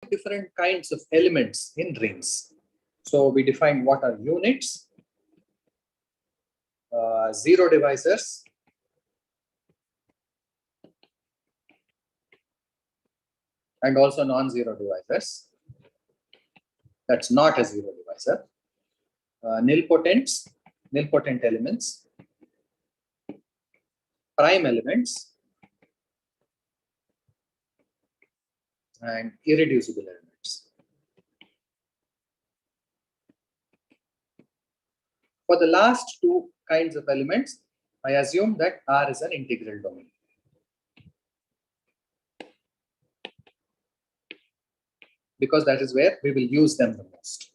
different kinds of elements in rings. So we define what are units, zero divisors, and also non-zero divisors. That's not a zero divisor. Nilpotent elements, prime elements, and irreducible elements. For the last two kinds of elements, I assume that R is an integral domain. Because that is where we will use them the most.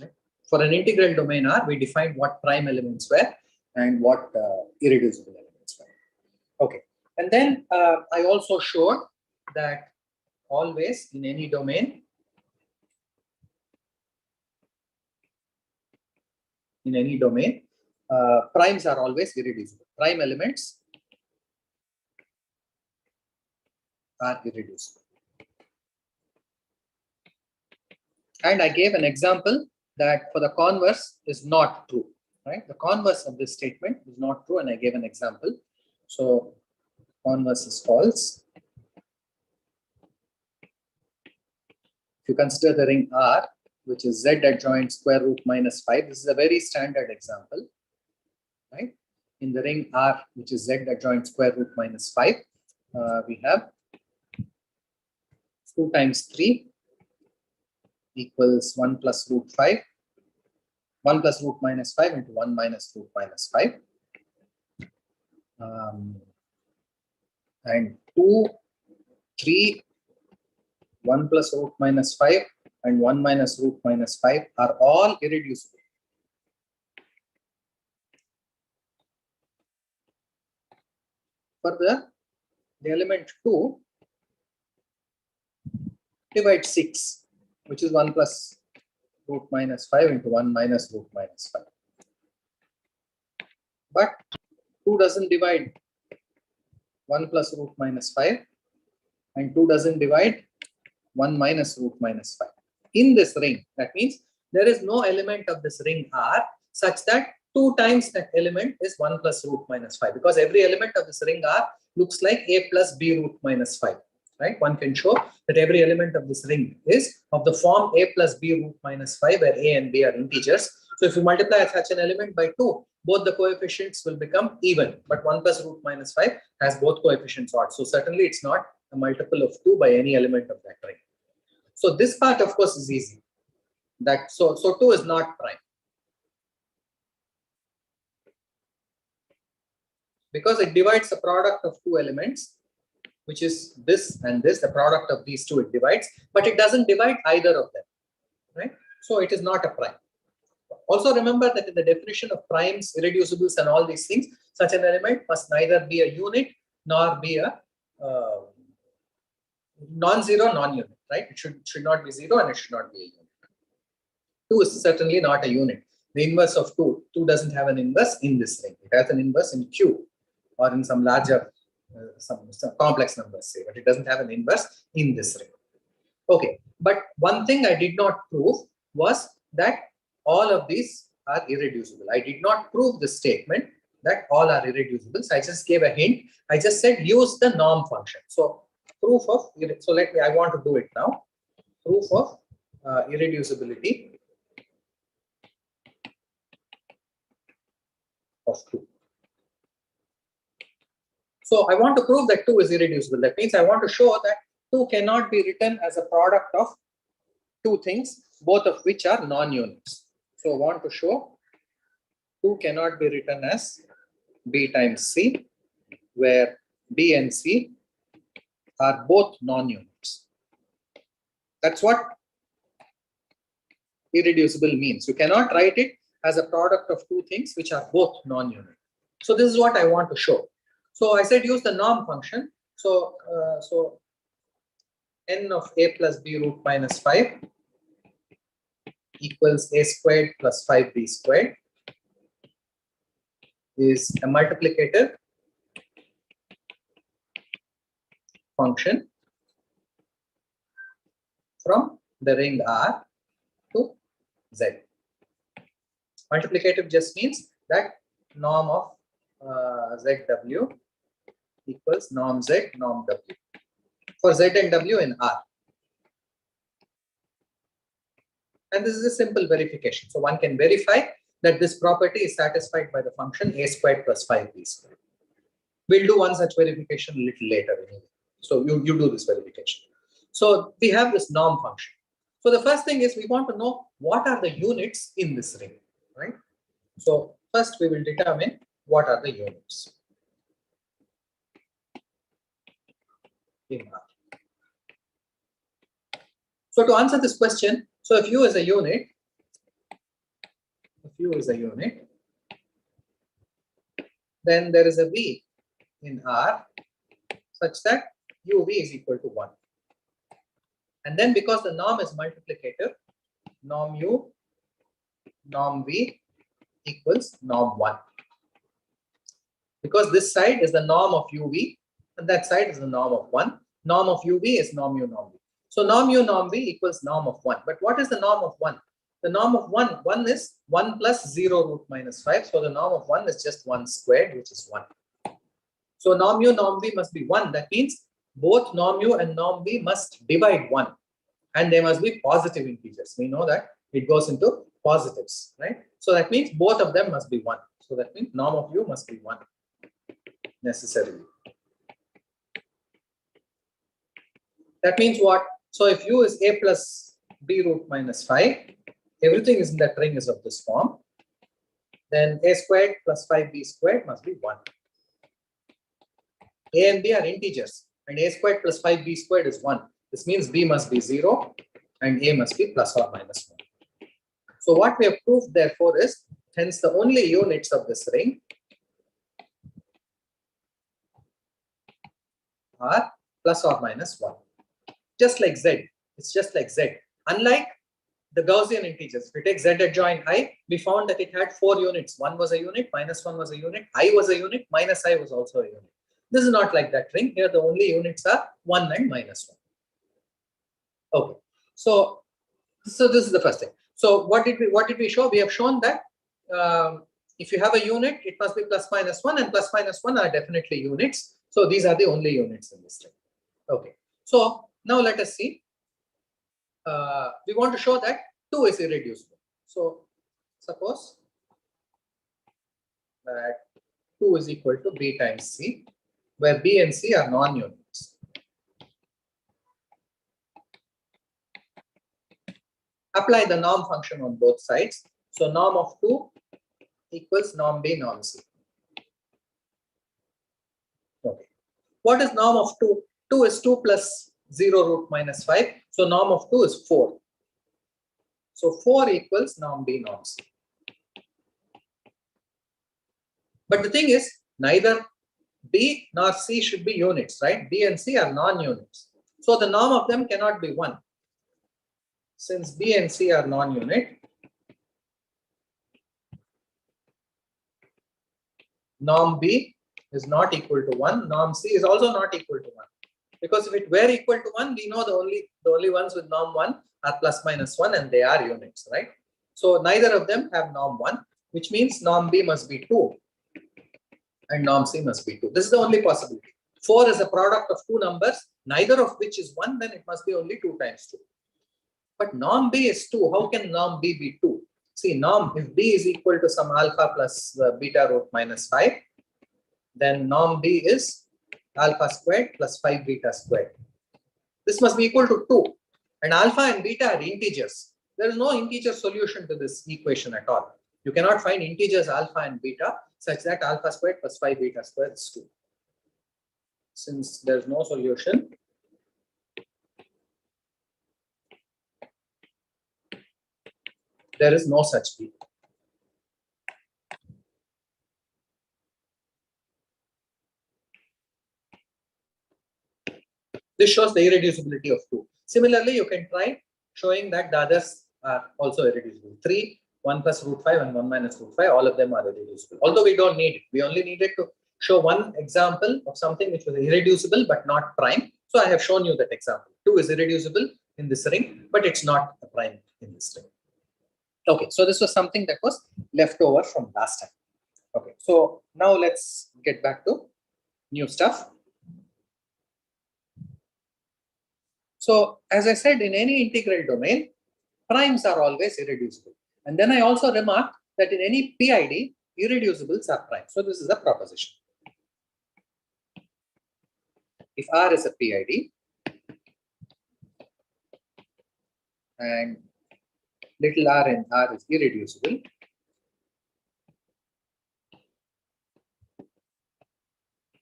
Right? For an integral domain R, we defined what prime elements were and what irreducible elements were. Okay, and then I also showed that always in any domain, primes are always irreducible. Prime elements are irreducible. And I gave an example that for the converse is not true, right? The converse of this statement is not true, and I gave an example. So converse is false. If you consider the ring R, which is Z adjoint square root minus 5, this is a very standard example, right? In the ring R, which is Z adjoint square root minus 5, we have 2 times 3 equals 1 plus root 5, 1 plus root minus 5 into 1 minus root minus 5. And 2, 3, 1 plus root minus 5 and 1 minus root minus 5 are all irreducible. For the element 2, divide 6, which is 1 plus root minus 5 into 1 minus root minus 5. But 2 doesn't divide 1 plus root minus 5 and 2 doesn't divide 1 minus root minus 5. In this ring, that means there is no element of this ring R such that 2 times that element is 1 plus root minus 5, because every element of this ring R looks like A plus B root minus 5. Right? One can show that every element of this ring is of the form A plus B root minus 5, where A and B are integers. So if you multiply such an element by 2, both the coefficients will become even, but 1 plus root minus 5 has both coefficients odd. So certainly it's not a multiple of 2 by any element of that ring. So this part, of course, is easy. So 2 is not prime, because it divides the product of 2 elements, which is this and this. The product of these two it divides, but it doesn't divide either of them, right? So it is not a prime. Also remember that in the definition of primes, irreducibles, and all these things, such an element must neither be a unit nor be a non-zero non-unit, right? It should not be 0 and it should not be a unit. 2 is certainly not a unit. The inverse of 2 doesn't have an inverse in this ring. It has an inverse in Q or in some larger some complex numbers, say, but it doesn't have an inverse in this ring. Okay, but one thing I did not prove was that all of these are irreducible. I did not prove the statement that all are irreducible. So I just gave a hint. I just said use the norm function. So proof of, so I want to do it now. Proof of irreducibility of 2. So I want to prove that 2 is irreducible. That means I want to show that 2 cannot be written as a product of 2 things, both of which are non-units. So I want to show 2 cannot be written as B times C, where B and C are both non-units. That's what irreducible means. You cannot write it as a product of 2 things which are both non-unit. So this is what I want to show. So I said use the norm function. So n of A plus B root minus 5 equals A squared plus 5B squared is a multiplicative function from the ring R to Z. Multiplicative just means that norm of ZW equals norm Z, norm W for Z and W in R. And this is a simple verification. So one can verify that this property is satisfied by the function a squared plus 5b squared. We'll do one such verification a little later anyway. So you do this verification. So we have this norm function. So the first thing is we want to know what are the units in this ring, right? So first we will determine what are the units in R. So to answer this question, so if U is a unit, then there is a V in R such that UV is equal to 1. And then because the norm is multiplicative, norm U, norm V equals norm 1. Because this side is the norm of UV and that side is the norm of 1. Norm of UV is norm U, norm V. So norm U, norm V equals norm of 1. But what is the norm of 1? The norm of 1 is 1 plus 0 root minus 5. So the norm of 1 is just 1 squared, which is 1. So norm U, norm V must be 1. That means both norm U and norm V must divide 1. And they must be positive integers. We know that it goes into positives, right? So that means both of them must be 1. So that means norm of U must be 1 necessarily. That means what? So if U is A plus B root minus 5, everything is in that ring is of this form. Then A squared plus 5B squared must be 1. A and B are integers and A squared plus 5B squared is 1. This means B must be 0 and A must be plus or minus 1. So what we have proved therefore is, hence the only units of this ring are plus or minus 1. Just like Z, it's just like Z. Unlike the Gaussian integers, if we take Z adjoint I, we found that it had 4 units. 1 was a unit, minus 1 was a unit, I was a unit, minus I was also a unit. This is not like that ring. Here the only units are 1 and minus 1. Okay, so this is the first thing. So what did we show? We have shown that if you have a unit, it must be plus minus 1, and plus minus 1 are definitely units. So these are the only units in this ring. Okay, so now let us see. We want to show that 2 is irreducible. So suppose that 2 is equal to B times C, where B and C are non-units. Apply the norm function on both sides. So norm of 2 equals norm B, norm C. Okay. What is norm of 2? 2 is 2 plus 0 root minus 5. So norm of 2 is 4. So 4 equals norm B, norm C. But the thing is, neither B nor C should be units, right? B and C are non-units. So the norm of them cannot be 1. Since B and C are non-unit, norm B is not equal to 1. Norm C is also not equal to 1. Because if it were equal to 1, we know the only ones with norm 1 are plus minus 1 and they are units, right? So neither of them have norm 1, which means norm B must be 2 and norm C must be 2. This is the only possibility. 4 is a product of 2 numbers, neither of which is 1, then it must be only 2 times 2. But norm B is 2. How can norm B be 2? See, norm, if B is equal to some alpha plus beta root minus 5, then norm B is alpha squared plus 5 beta squared. This must be equal to 2. And alpha and beta are integers. There is no integer solution to this equation at all. You cannot find integers alpha and beta such that alpha squared plus 5 beta squared is 2. Since there is no solution, there is no such B. This shows the irreducibility of 2. Similarly, you can try showing that the others are also irreducible. 3, 1 plus root 5 and 1 minus root 5, all of them are irreducible. Although we don't need it. We only needed to show one example of something which was irreducible but not prime. So I have shown you that example. 2 is irreducible, in this ring, but it's not a prime in this ring. Okay, so this was something that was left over from last time. Okay, so now let's get back to new stuff. So as I said, in any integral domain, primes are always irreducible. And then I also remarked that in any PID, irreducibles are prime. So this is a proposition. If R is a PID and little r in R is irreducible,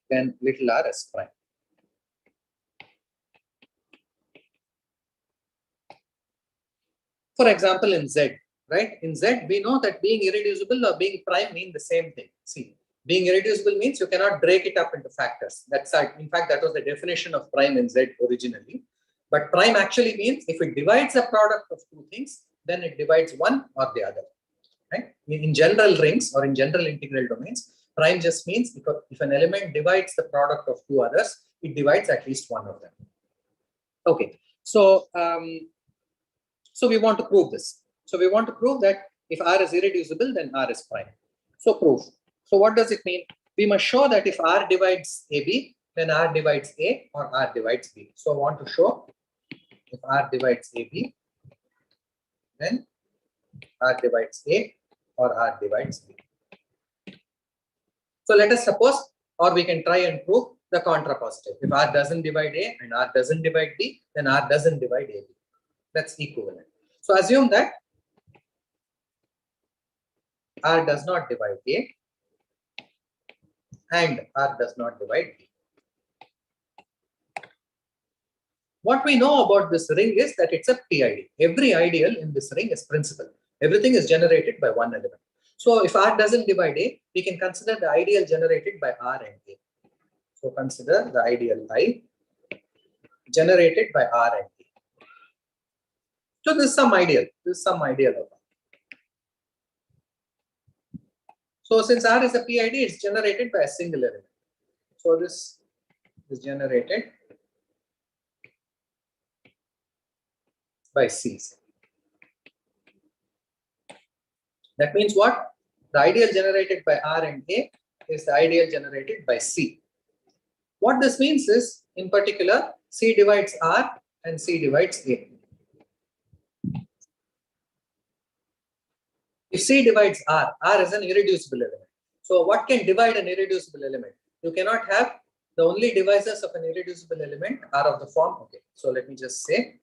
then little r is prime. For example, in Z, right? In Z, we know that being irreducible or being prime mean the same thing. See, being irreducible means you cannot break it up into factors. That's in fact, that was the definition of prime in Z originally. But prime actually means if it divides a product of two things, then it divides one or the other. Right? In general rings or in general integral domains, prime just means if an element divides the product of two others, it divides at least one of them. Okay, so so we want to prove this. So we want to prove that if R is irreducible, then R is prime. So proof. So what does it mean? We must show that if R divides AB, then R divides A or R divides B. So I want to show if R divides AB, then R divides A or R divides B. So let us suppose, or we can try and prove the contrapositive. If R doesn't divide A and R doesn't divide B, then R doesn't divide AB. That's equivalent. So assume that R does not divide A and R does not divide B. What we know about this ring is that it's a PID. Every ideal in this ring is principal. Everything is generated by one element. So if R doesn't divide A, we can consider the ideal generated by R and A. So consider the ideal I generated by R and A. So this is some ideal. This is some ideal of R. So since R is a PID, it's generated by a single element. So this is generated by C. That means what? The ideal generated by R and A is the ideal generated by C. What this means is, in particular, C divides R and C divides A. If C divides R, R is an irreducible element. So what can divide an irreducible element? You cannot have the only divisors of an irreducible element are of the form. Okay, so let me just say,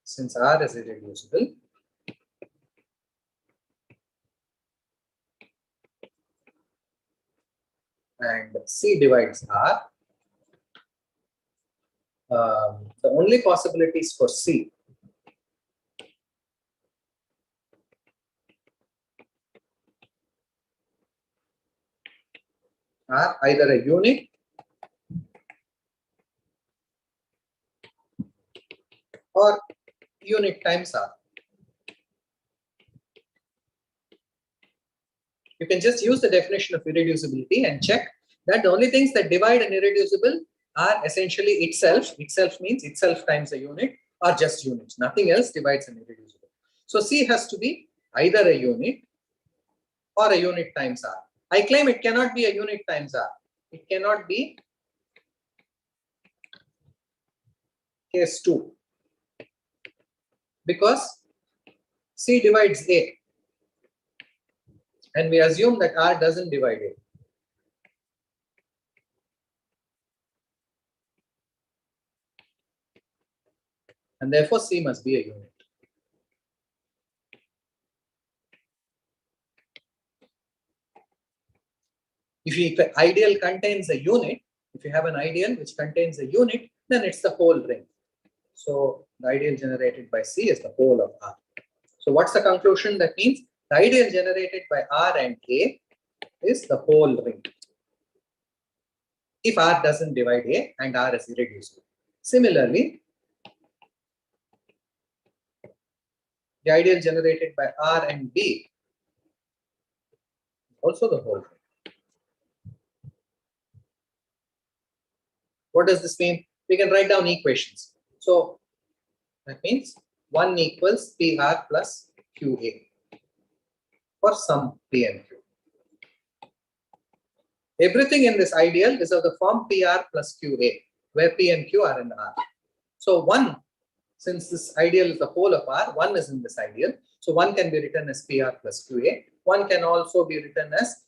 since R is irreducible, and C divides R, the only possibilities for C are either a unit or unit times R. You can just use the definition of irreducibility and check that the only things that divide an irreducible are essentially itself. Itself means itself times a unit or just units. Nothing else divides an irreducible. So C has to be either a unit or a unit times R. I claim it cannot be a unit times R. It cannot be case 2 because C divides A and we assume that R doesn't divide A. And therefore C must be a unit. If an ideal contains a unit, if you have an ideal which contains a unit, then it's the whole ring. So the ideal generated by C is the whole of R. So what's the conclusion? That means the ideal generated by R and A is the whole ring, if R doesn't divide A and R is irreducible. Similarly, the ideal generated by R and B is also the whole ring. What does this mean? We can write down equations. So That means 1 equals PR plus QA for some P and Q. Everything in this ideal is of the form PR plus QA, where P and Q are in R. So 1, since this ideal is the whole of R, 1 is in this ideal. So 1 can be written as PR plus QA. 1 can also be written as,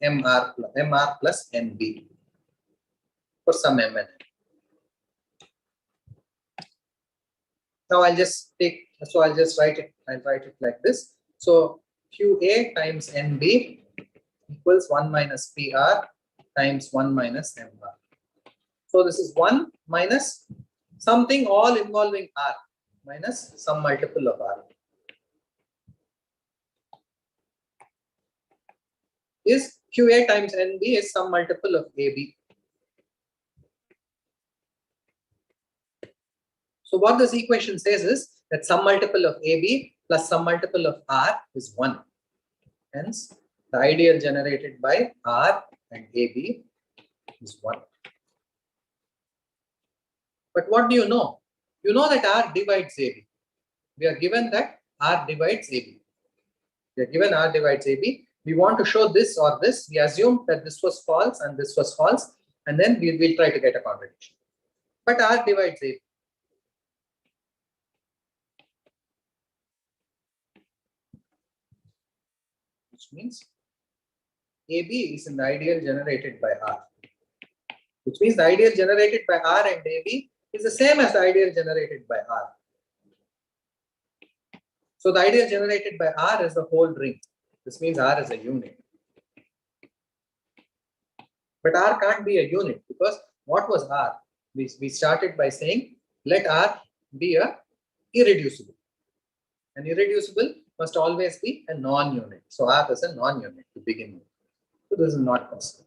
MR plus NB for some M and N. Now I'll just write it. I'll write it like this. So QA times NB equals 1 minus PR times 1 minus MR. So this is 1 minus something all involving R minus some multiple of R. Is QA times NB is some multiple of AB. So what this equation says is that some multiple of AB plus some multiple of R is 1. Hence, the ideal generated by R and AB is 1. But what do you know? You know that R divides AB. We are given that R divides AB. We are given R divides AB. We want to show this or this. We assume that this was false and this was false. And then we will try to get a contradiction. But R divides AB. Which means AB is in the ideal generated by R. Which means the ideal generated by R and AB is the same as the ideal generated by R. So the ideal generated by R is the whole ring. This means R is a unit. But R can't be a unit because what was R? We started by saying let R be a irreducible. An irreducible must always be a non-unit. So R is a non-unit to begin with. So this is not possible.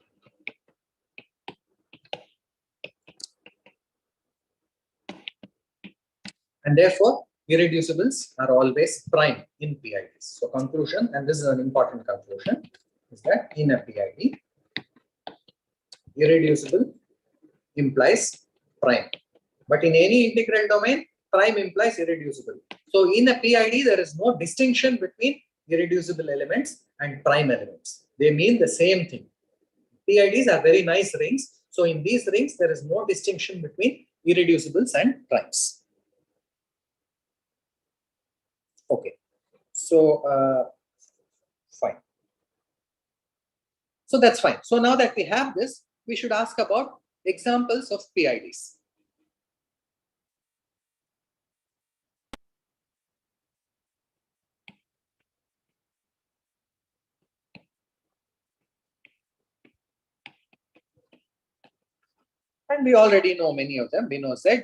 And therefore, irreducibles are always prime in PIDs. So conclusion, and this is an important conclusion, is that in a PID, irreducible implies prime. But in any integral domain, prime implies irreducible. So in a PID, there is no distinction between irreducible elements and prime elements. They mean the same thing. PIDs are very nice rings. So in these rings, there is no distinction between irreducibles and primes. Okay, so fine. So that's fine. So now that we have this, we should ask about examples of PIDs. And we already know many of them. We know Z,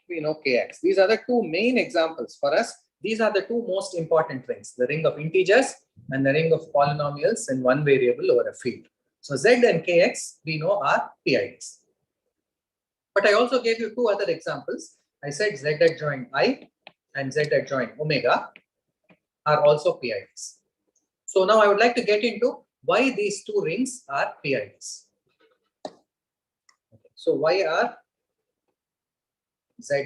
we know Kx. These are the two main examples for us. These are the two most important rings, the ring of integers and the ring of polynomials in one variable over a field. So Z and Kx, we know are PIDs. But I also gave you two other examples. I said Z adjoint I and Z adjoint omega are also PIDs. So now I would like to get into why these two rings are PIDs. Okay. So why are Zi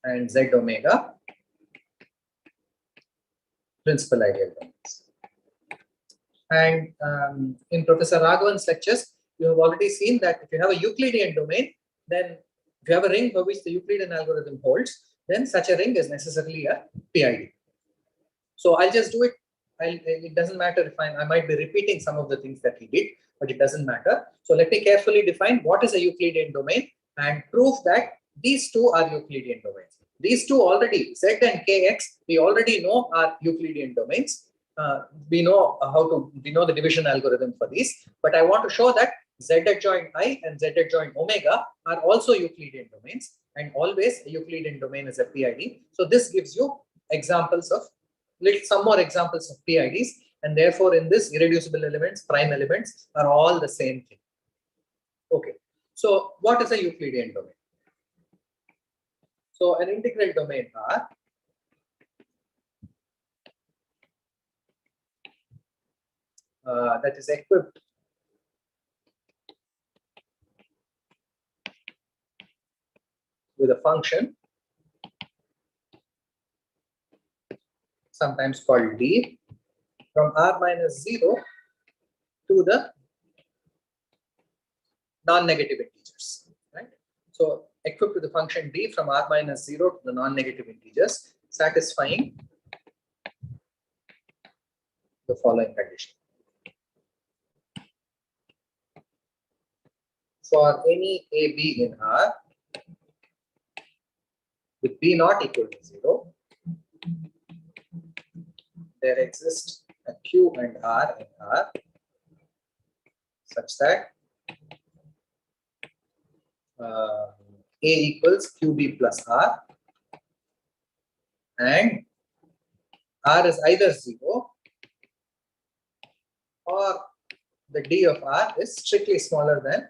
and Z omega principal ideal domains? And in Professor Raghavan's lectures, you have already seen that if you have a Euclidean domain, then if you have a ring for which the Euclidean algorithm holds, then such a ring is necessarily a PID. So I'll just do it. It doesn't matter if I might be repeating some of the things that he did, but it doesn't matter. So let me carefully define what is a Euclidean domain and prove that these two are Euclidean domains. These two already, Z and Kx, we already know are Euclidean domains. We know the division algorithm for these, but I want to show that Z adjoint I and Z adjoint omega are also Euclidean domains, and always a Euclidean domain is a PID. So this gives you examples of some more examples of PIDs, and therefore in this irreducible elements, prime elements are all the same thing. Okay, so what is a Euclidean domain? So an integral domain R that is equipped with a function sometimes called d from r minus 0 to the non-negative integers, right? So equipped with the function d from r minus 0 to the non-negative integers, satisfying the following condition. For any AB in R with B not equal to 0, there exists a Q and R in R such that A equals QB plus R, and R is either 0 or the D of R is strictly smaller than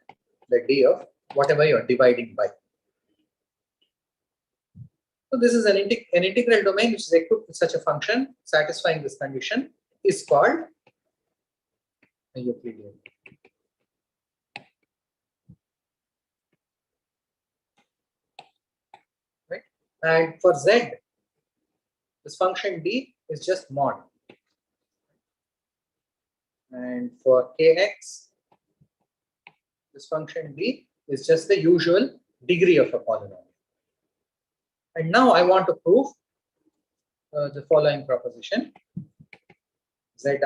the D of whatever you are dividing by. So this is an integral domain which is equipped with such a function satisfying this condition is called a Euclidean. Right? And for Z, this function D is just mod. And for Kx, this function D is just the usual degree of a polynomial. And now I want to prove the following proposition. Zi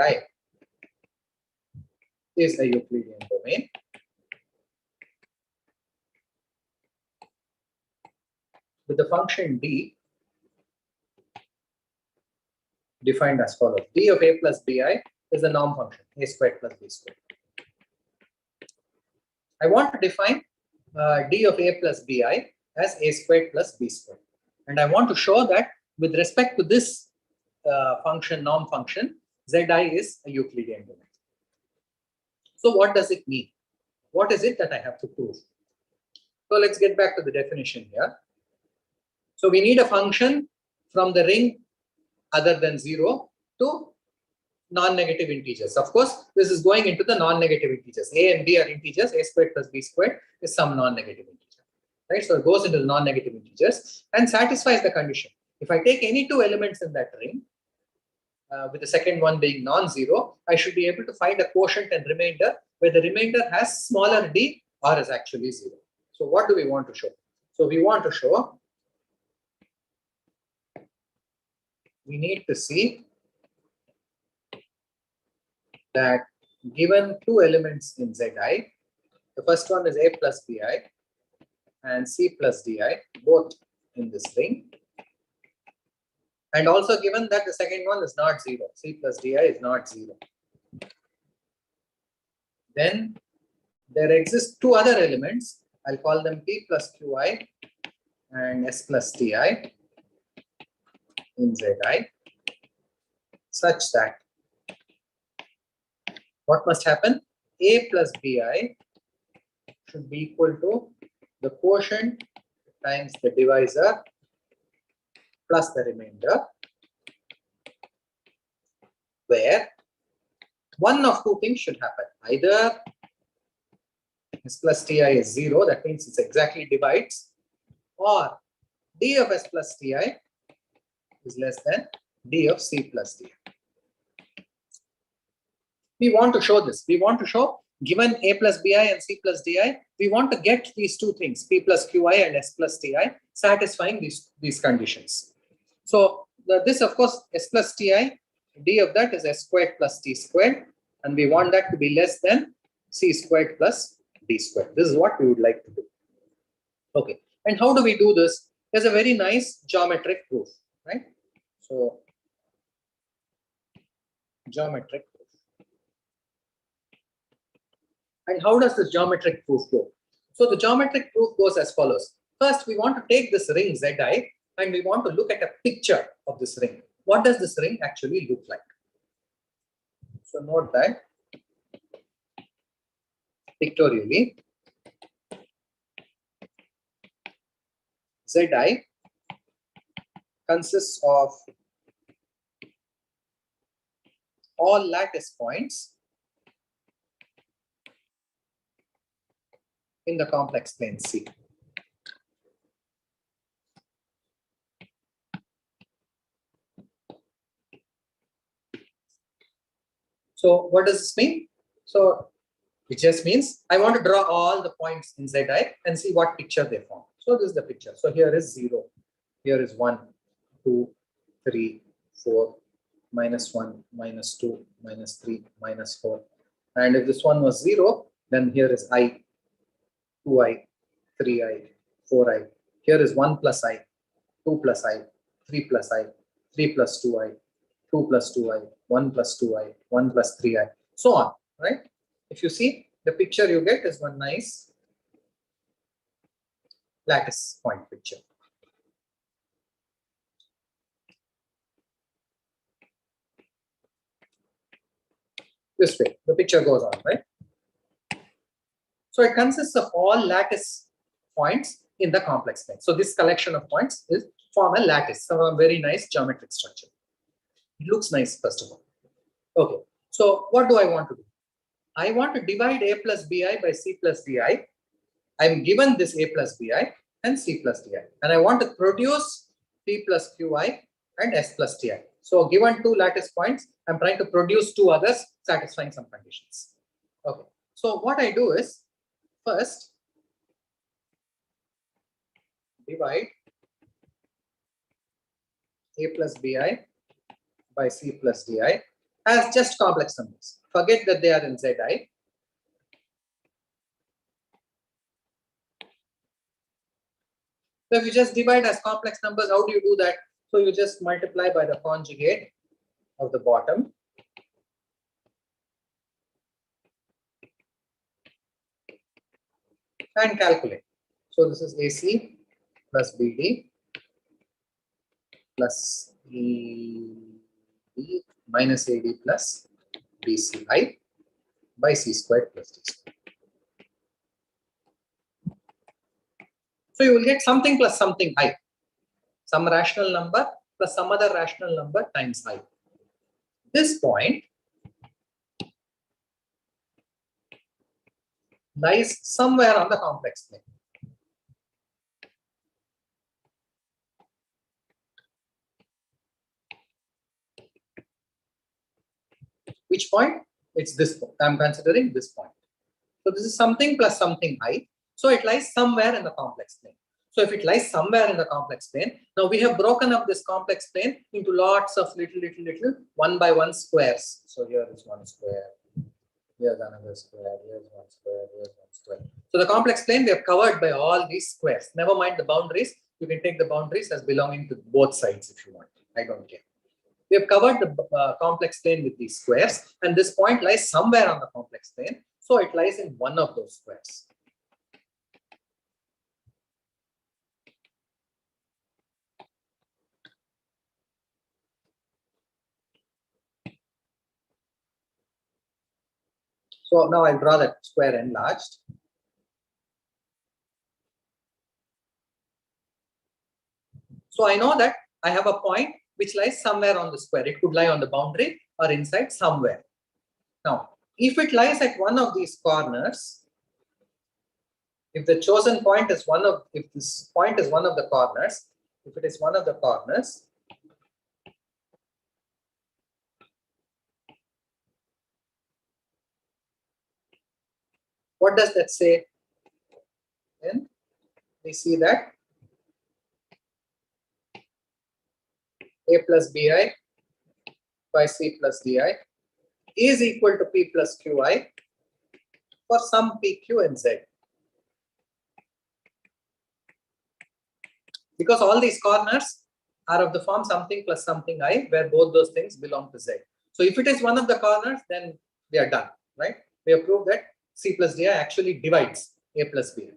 is a Euclidean domain with the function d defined as follows. D of a plus bi is the norm function, a squared plus b squared. I want to define d of a plus bi as a squared plus b squared. And I want to show that with respect to this function, norm function, Zi is a Euclidean domain. So what does it mean? What is it that I have to prove? So let's get back to the definition here. So we need a function from the ring other than 0 to non-negative integers. Of course, this is going into the non-negative integers. A and b are integers. A squared plus b squared is some non-negative integer. Right? So it goes into the non-negative integers and satisfies the condition. If I take any two elements in that ring, with the second one being non-zero, I should be able to find a quotient and remainder where the remainder has smaller d or is actually 0. So what do we want to show? So we want to show, we need to see that given two elements in Zi, the first one is a plus bi and c plus di, both in this ring. And also given that the second one is not 0, c plus di is not 0. Then there exist two other elements. I'll call them p plus qi and s plus ti in Zi, such that what must happen? A plus bi should be equal to the quotient times the divisor plus the remainder, where one of two things should happen. Either s plus ti is 0, that means it exactly divides, or d of s plus ti is less than d of c plus ti. We want to show this. We want to show, given a plus bi and c plus di, we want to get these two things, p plus qi and s plus ti, satisfying these conditions. So this, of course, s plus ti, d of that is s squared plus t squared, and we want that to be less than c squared plus d squared. This is what we would like to do. Okay, and how do we do this? There's a very nice geometric proof, right? So geometric proof. And how does this geometric proof go? So the geometric proof goes as follows. First, we want to take this ring Zi and we want to look at a picture of this ring. What does this ring actually look like? So note that pictorially, Zi consists of all lattice points in the complex plane C. So what does this mean? So it just means I want to draw all the points in Zi and see what picture they form. So this is the picture. So here is 0. Here is 1, 2, 3, 4, minus 1, minus 2, minus 3, minus 4. And if this one was 0, then here is I, 2i, 3i, 4i. Here is 1 plus I, 2 plus I, 3 plus I, 3 plus 2i, 2 plus 2i, 1 plus 2i, 1 plus 3i, so on, right? If you see, the picture you get is one nice lattice point picture. This way, the picture goes on, right? So it consists of all lattice points in the complex plane. So this collection of points is form a lattice, so a very nice geometric structure. It looks nice, first of all. Okay, so what do I want to do? I want to divide a plus bi by c plus di. I'm given this a plus bi and c plus di. And I want to produce p plus qi and s plus ti. So given two lattice points, I'm trying to produce two others satisfying some conditions. Okay, so what I do is, first, divide a plus bi by c plus di as just complex numbers. Forget that they are in Zi. So if you just divide as complex numbers, how do you do that? So you just multiply by the conjugate of the bottom. And calculate. So this is AC plus BD plus ED minus AD plus BCI by C squared plus D squared. So you will get something plus something I. Some rational number plus some other rational number times I. This point lies somewhere on the complex plane. Which point? It's this point. I'm considering this point. So this is something plus something I. So it lies somewhere in the complex plane. So if it lies somewhere in the complex plane, now we have broken up this complex plane into lots of little one by one squares. So here is one square, here's another square, here's one square, here's one square. So the complex plane we have covered by all these squares. Never mind the boundaries. You can take the boundaries as belonging to both sides if you want. I don't care. We have covered the complex plane with these squares, and this point lies somewhere on the complex plane. So it lies in one of those squares. So now I'll draw that square enlarged. So I know that I have a point which lies somewhere on the square. It could lie on the boundary or inside somewhere. Now, if it lies at one of these corners, if the chosen point is if this point is one of the corners, if it is one of the corners, what does that say? Then we see that a plus bi by c plus di is equal to p plus qi for some pq and z. Because all these corners are of the form something plus something I, where both those things belong to z. So if it is one of the corners, then we are done, right? We have proved that c plus di actually divides a plus b.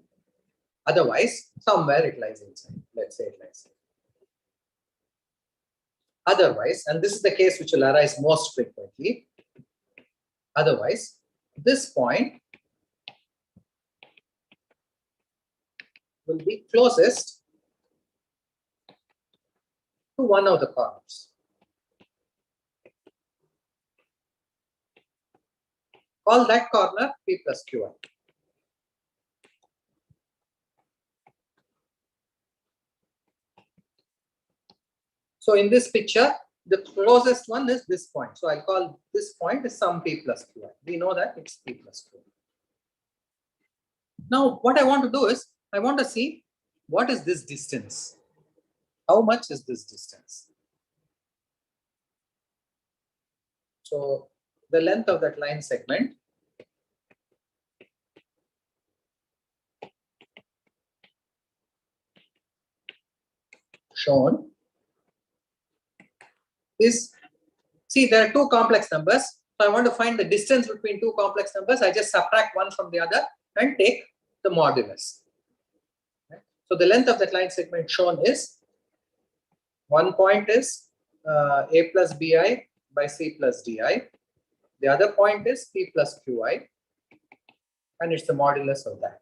Otherwise, somewhere it lies inside. Let's say it lies. Otherwise, and this is the case which will arise most frequently. Otherwise, this point will be closest to one of the corners. Call that corner P plus Qi. So in this picture, the closest one is this point. So I'll call this point is some p plus qi. We know that it's p plus qi. Now, what I want to do is, I want to see what is this distance? How much is this distance? So the length of that line segment shown is, see, there are two complex numbers. So I want to find the distance between two complex numbers. I just subtract one from the other and take the modulus. So the length of that line segment shown is, one point is a plus bi by c plus di. The other point is p plus qi, and it's the modulus of that.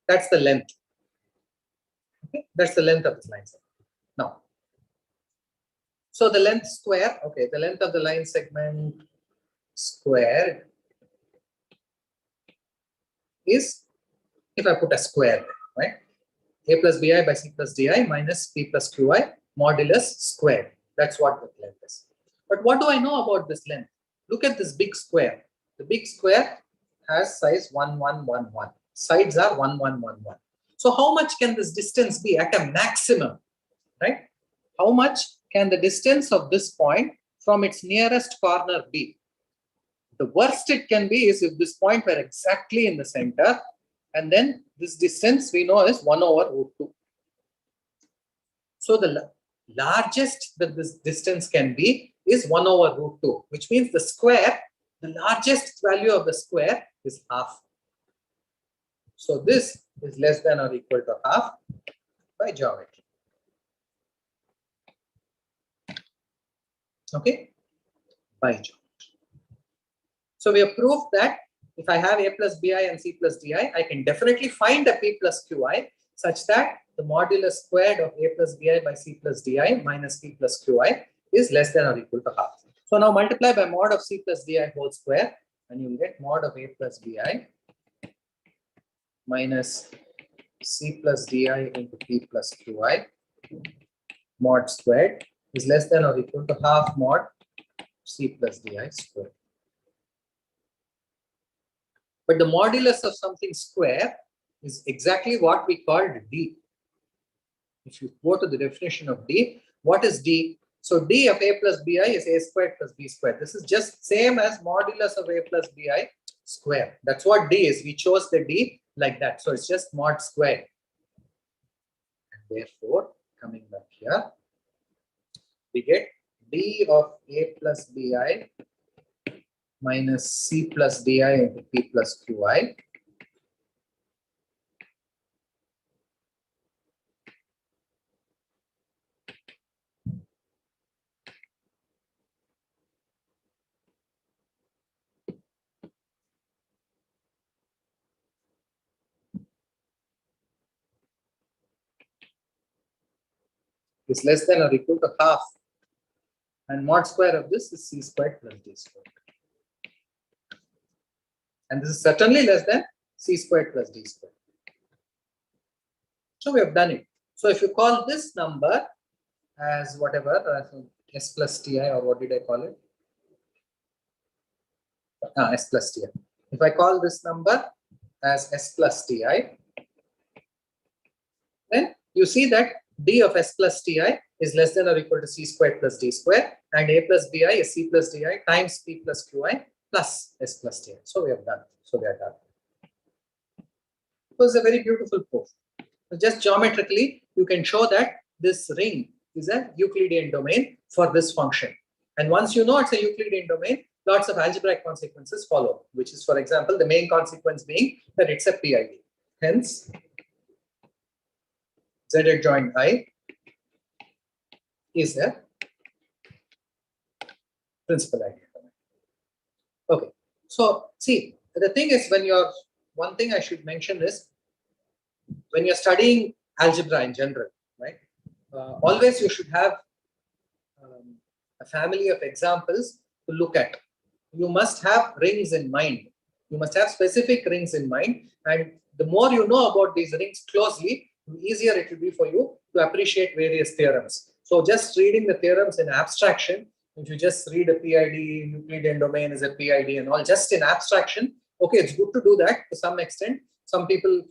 That's the length. Okay, that's the length of this line segment. Now, so the length square, okay, the length of the line segment squared is, if I put a square, right? A plus bi by c plus di minus p plus qi modulus squared. That's what the length is. But what do I know about this length? Look at this big square. The big square has size 1, 1, 1, 1. Sides are 1, 1, 1, 1. So how much can this distance be at a maximum, right? How much can the distance of this point from its nearest corner be? The worst it can be is if this point were exactly in the center, and then this distance we know is 1 over root 2. So the largest that this distance can be is 1 over root 2, which means the square, the largest value of the square is half. So this is less than or equal to half by geometry. Okay, by geometry. So we have proved that if I have a plus bi and c plus di, I can definitely find a p plus qi such that the modulus squared of a plus bi by c plus di minus p plus qi is less than or equal to half. So now multiply by mod of c plus di whole square, and you will get mod of a plus bi minus c plus di into p plus qi mod squared is less than or equal to half mod c plus di squared. But the modulus of something square is exactly what we called d. If you go to the definition of d, what is d? So d of a plus bi is a squared plus b squared. This is just same as modulus of a plus bi square. That's what d is. We chose the d like that. So it's just mod squared. And therefore, coming back here, we get d of a plus bi minus c plus di into p plus qi is less than or equal to half, and mod square of this is c squared plus d squared. And this is certainly less than c squared plus d squared. So we have done it. So if you call this number as whatever, s plus ti, or what did I call it? S plus ti. If I call this number as s plus ti, then you see that d of s plus ti is less than or equal to c squared plus d squared, and a plus bi is c plus di times p plus qi plus s plus ti. So we have done. So we are done. It was a very beautiful proof. So just geometrically, you can show that this ring is a Euclidean domain for this function. And once you know it's a Euclidean domain, lots of algebraic consequences follow, which is, for example, the main consequence being that it's a PID. Hence, Z adjoint I is a principal ideal domain. Okay. So, see, the thing is, one thing I should mention is, when you're studying algebra in general, right, always you should have a family of examples to look at. You must have rings in mind. You must have specific rings in mind. And the more you know about these rings closely, the easier it will be for you to appreciate various theorems. So just reading the theorems in abstraction, if you just read a PID, Euclidean domain is a PID and all, just in abstraction, okay, it's good to do that to some extent. Some people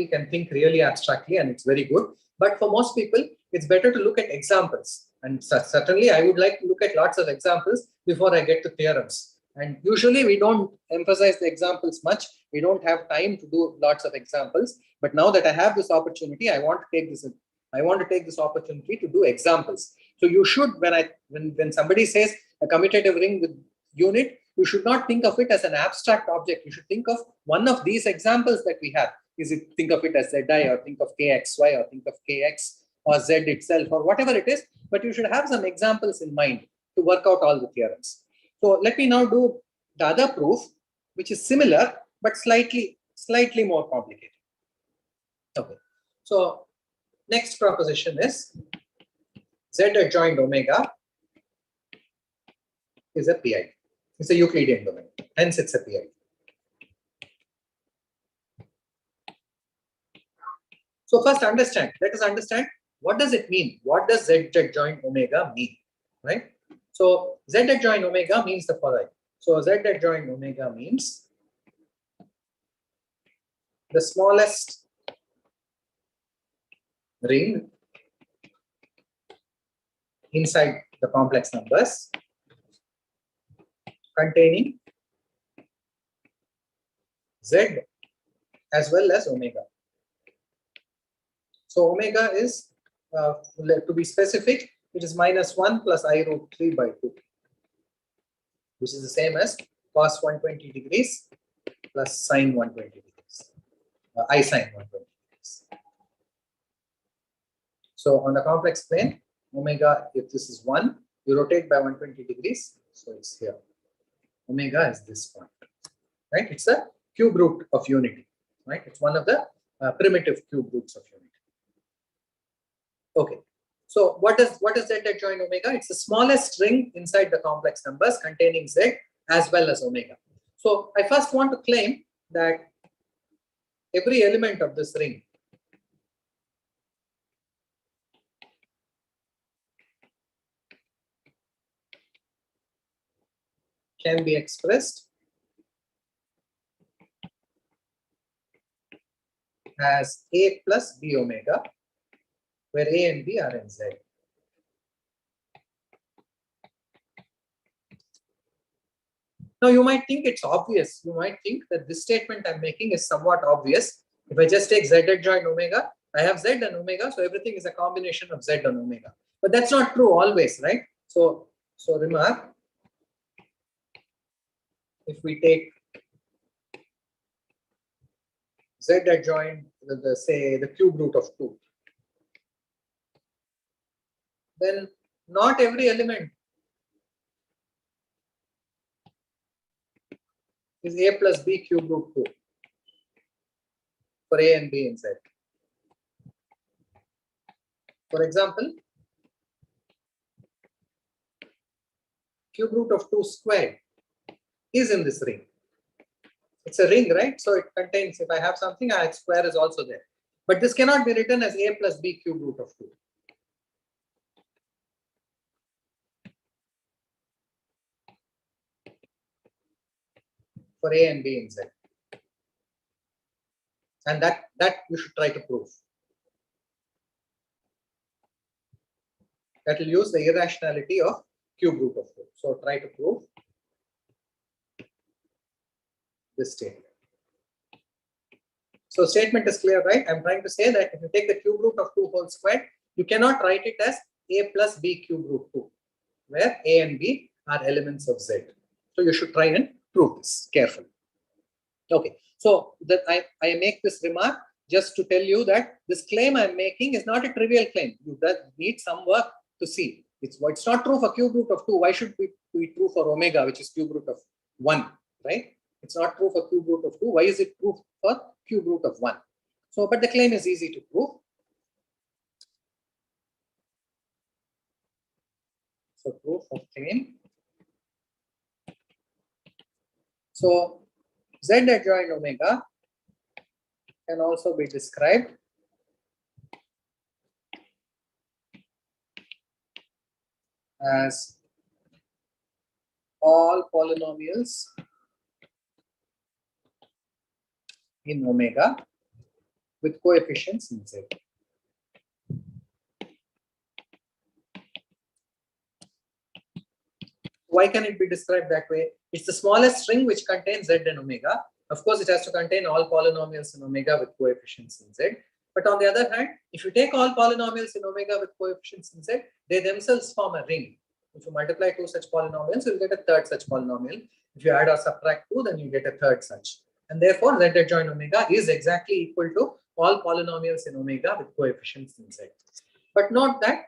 can think really abstractly and it's very good. But for most people, it's better to look at examples. And certainly I would like to look at lots of examples before I get to theorems. And usually we don't emphasize the examples much. We don't have time to do lots of examples. But now that I have this opportunity, I want to take this opportunity to do examples. So you should, when somebody says a commutative ring with unit, you should not think of it as an abstract object. You should think of one of these examples that we have. Think of it as Zi, or think of Kxy, or think of Kx or Z itself, or whatever it is. But you should have some examples in mind to work out all the theorems. So let me now do the other proof, which is similar but slightly more complicated. Okay. So next proposition is Z adjoint omega is a PID. It's a Euclidean domain. Hence, it's a PID. So first let us understand what does it mean? What does Z adjoint omega mean? Right? So Z adjoint omega means the following. So Z adjoint omega means the smallest ring inside the complex numbers containing Z as well as omega. So omega is, to be specific, it is -1 plus I root 3 by 2, which is the same as cos 120 degrees plus sine 120 degrees, I sine 120 degrees. So on the complex plane, omega, if this is 1, you rotate by 120 degrees, so it's here. Omega is this point, right? It's a cube root of unity, right? It's one of the primitive cube roots of unity. Okay, so what is Z adjoint omega? It's the smallest ring inside the complex numbers containing Z as well as omega. So I first want to claim that every element of this ring can be expressed as A plus B omega, where A and B are in Z. Now you might think it's obvious. You might think that this statement I'm making is somewhat obvious. If I just take Z adjoint omega, I have Z and omega, so everything is a combination of Z and omega. But that's not true always, right? So remark, if we take Z adjoint, say the cube root of 2, then not every element is A plus B cube root 2 for A and B in Z. For example, cube root of 2 squared is in this ring. It's a ring, right? So it contains, if I have something, its square is also there. But this cannot be written as A plus B cube root of 2. For A and B in Z. And that you should try to prove. That will use the irrationality of cube root of 2. So try to prove this statement. So statement is clear, right? I'm trying to say that if you take the cube root of 2 whole squared, you cannot write it as A plus B cube root 2, where A and B are elements of Z. So you should try and prove this carefully. Okay, so that I make this remark just to tell you that this claim I'm making is not a trivial claim. You need some work to see. It's not true for cube root of 2. Why should it be true for omega, which is cube root of 1, right? It's not true for cube root of 2. Why is it true for cube root of 1? So, but the claim is easy to prove. So proof of claim. So Z adjoint omega can also be described as all polynomials in omega with coefficients in Z. Why can it be described that way? It's the smallest string which contains Z and omega. Of course, it has to contain all polynomials in omega with coefficients in Z. But on the other hand, if you take all polynomials in omega with coefficients in Z, they themselves form a ring. If you multiply two such polynomials, you'll get a third such polynomial. If you add or subtract two, then you get a third such. And therefore, Z adjoint omega is exactly equal to all polynomials in omega with coefficients in Z. But note that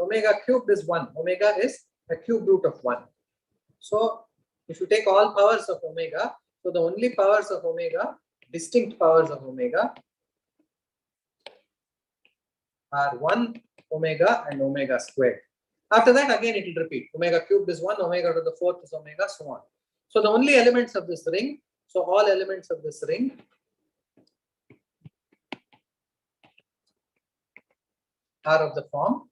omega cubed is 1. Omega is a cube root of 1. So if you take all powers of omega, so the only powers of omega, distinct powers of omega, are 1, omega, and omega squared. After that, again it will repeat. Omega cubed is 1, omega to the 4th is omega, so on. So the only elements of this ring, so all elements of this ring are of the form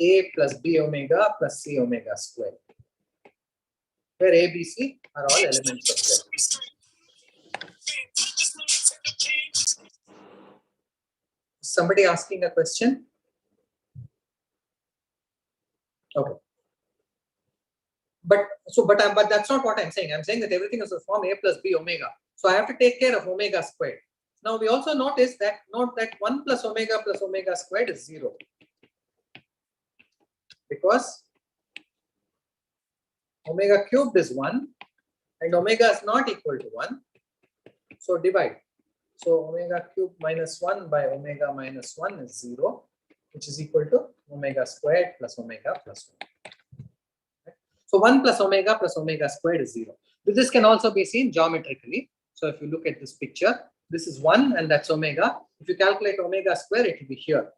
A plus B omega plus C omega squared, where A, B, C are all elements of Z. Somebody asking a question? Okay. But that's not what I'm saying. I'm saying that everything is of the form A plus B omega. So I have to take care of omega squared. Now we also note that 1 plus omega squared is 0. Because omega cubed is 1 and omega is not equal to 1. So divide. So omega cubed minus 1 by omega minus 1 is 0, which is equal to omega squared plus omega plus 1. Okay. So 1 plus omega squared is 0. This can also be seen geometrically. So if you look at this picture, this is 1 and that's omega. If you calculate omega square, it will be here.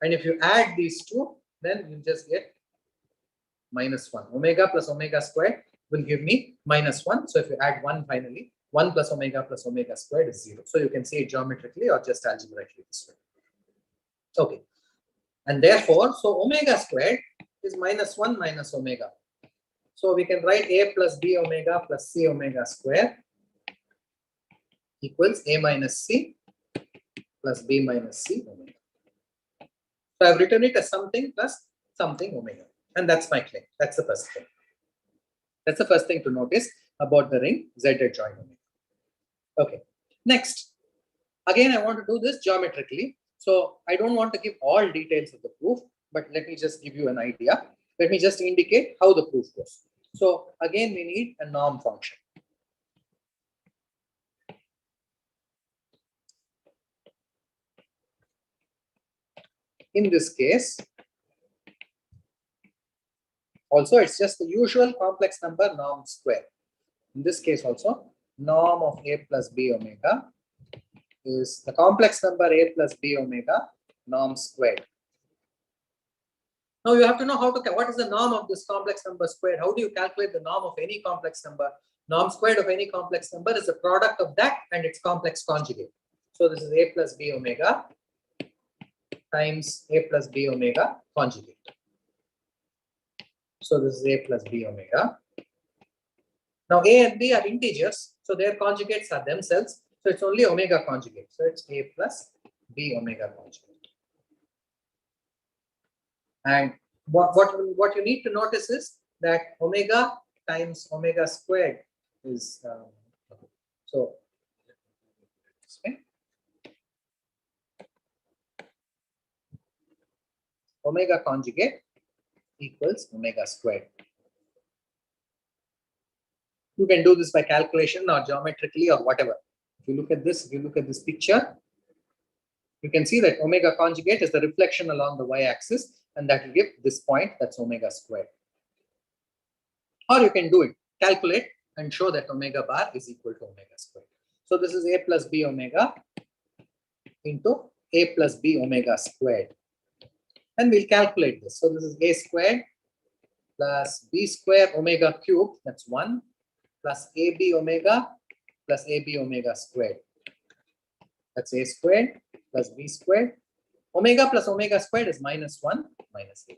And if you add these two, then you just get minus 1. Omega plus omega squared will give me minus 1. So if you add 1 finally, 1 plus omega squared is 0. So you can see it geometrically or just algebraically this way. Okay. And therefore, so omega squared is minus 1 minus omega. So we can write A plus B omega plus C omega square equals A minus C plus B minus C omega. So I've written it as something plus something omega. And that's my claim. That's the first thing. That's the first thing to notice about the ring Z adjoint omega. Okay. Next, again, I want to do this geometrically. So I don't want to give all details of the proof, but let me just give you an idea. Let me just indicate how the proof goes. So again, we need a norm function. In this case, also it's just the usual complex number norm square. In this case also, norm of A plus B omega is the complex number A plus B omega norm squared. Now you have to know what is the norm of this complex number squared. How do you calculate the norm of any complex number? Norm squared of any complex number is the product of that and its complex conjugate. So this is A plus B omega times A plus B omega conjugate. So this is A plus B omega. Now A and B are integers, so their conjugates are themselves. So it's only omega conjugate. So it's A plus B omega conjugate. And what you need to notice is that omega times omega squared is so. Okay. Omega conjugate equals omega squared. You can do this by calculation or geometrically or whatever. If you look at this picture, you can see that omega conjugate is the reflection along the y-axis, and that will give this point, that's omega squared. Or you can do it, calculate and show that omega bar is equal to omega squared. So this is A plus B omega into A plus B omega squared. And we'll calculate this. So this is A squared plus B square omega cubed, that's 1, plus AB omega plus AB omega squared. That's A squared plus B squared. Omega plus omega squared is minus 1 minus A.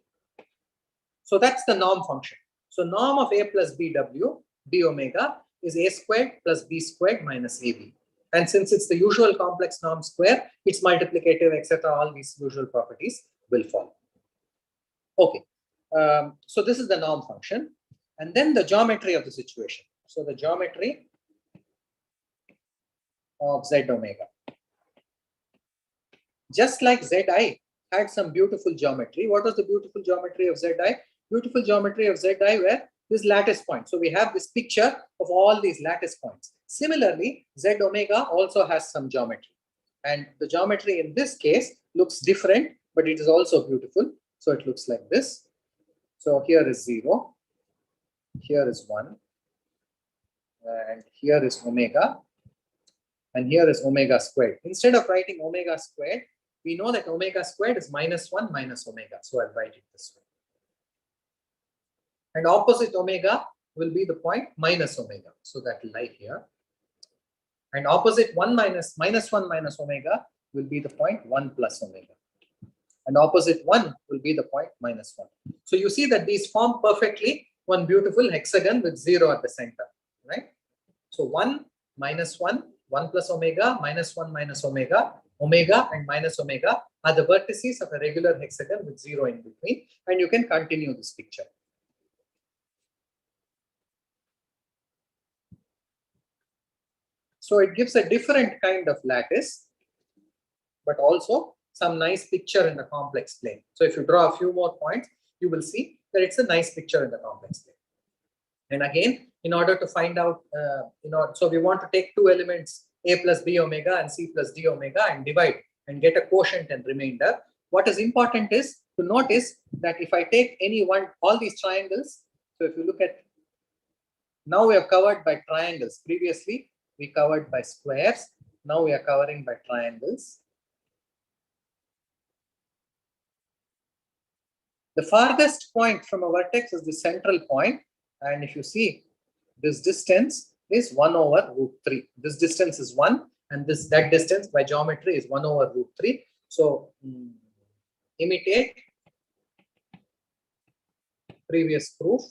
So that's the norm function. So norm of A plus BW, B omega, is A squared plus B squared minus AB. And since it's the usual complex norm square, its multiplicative, etc., all these usual properties will follow. Okay. So this is the norm function. And then the geometry of the situation. So the geometry of Z omega. Just like Zi had some beautiful geometry. What was the beautiful geometry of Zi? Beautiful geometry of Zi were this lattice point. So we have this picture of all these lattice points. Similarly, Z omega also has some geometry. And the geometry in this case looks different, but it is also beautiful. So it looks like this. So here is 0. Here is 1. And here is omega. And here is omega squared. Instead of writing omega squared, we know that omega squared is minus 1 minus omega. So I'll write it this way. And opposite omega will be the point minus omega. So that will lie here. And opposite 1 minus 1 minus omega will be the point 1 plus omega. And opposite 1 will be the point minus 1. So you see that these form perfectly one beautiful hexagon with 0 at the center, right? So 1 minus 1, 1 plus omega, minus 1 minus omega, omega and minus omega are the vertices of a regular hexagon with 0 in between. And you can continue this picture. So it gives a different kind of lattice, but also some nice picture in the complex plane. So if you draw a few more points, you will see that it's a nice picture in the complex plane. And again, in order to find out, so we want to take two elements, A plus B omega and C plus D omega, and divide and get a quotient and remainder. What is important is to notice that if I take any one, all these triangles, so if you look at, now we are covered by triangles. Previously, we covered by squares. Now we are covering by triangles. The farthest point from a vertex is the central point. And if you see, this distance is 1 over root 3. This distance is 1, and that distance by geometry is 1 over root 3. So imitate previous proof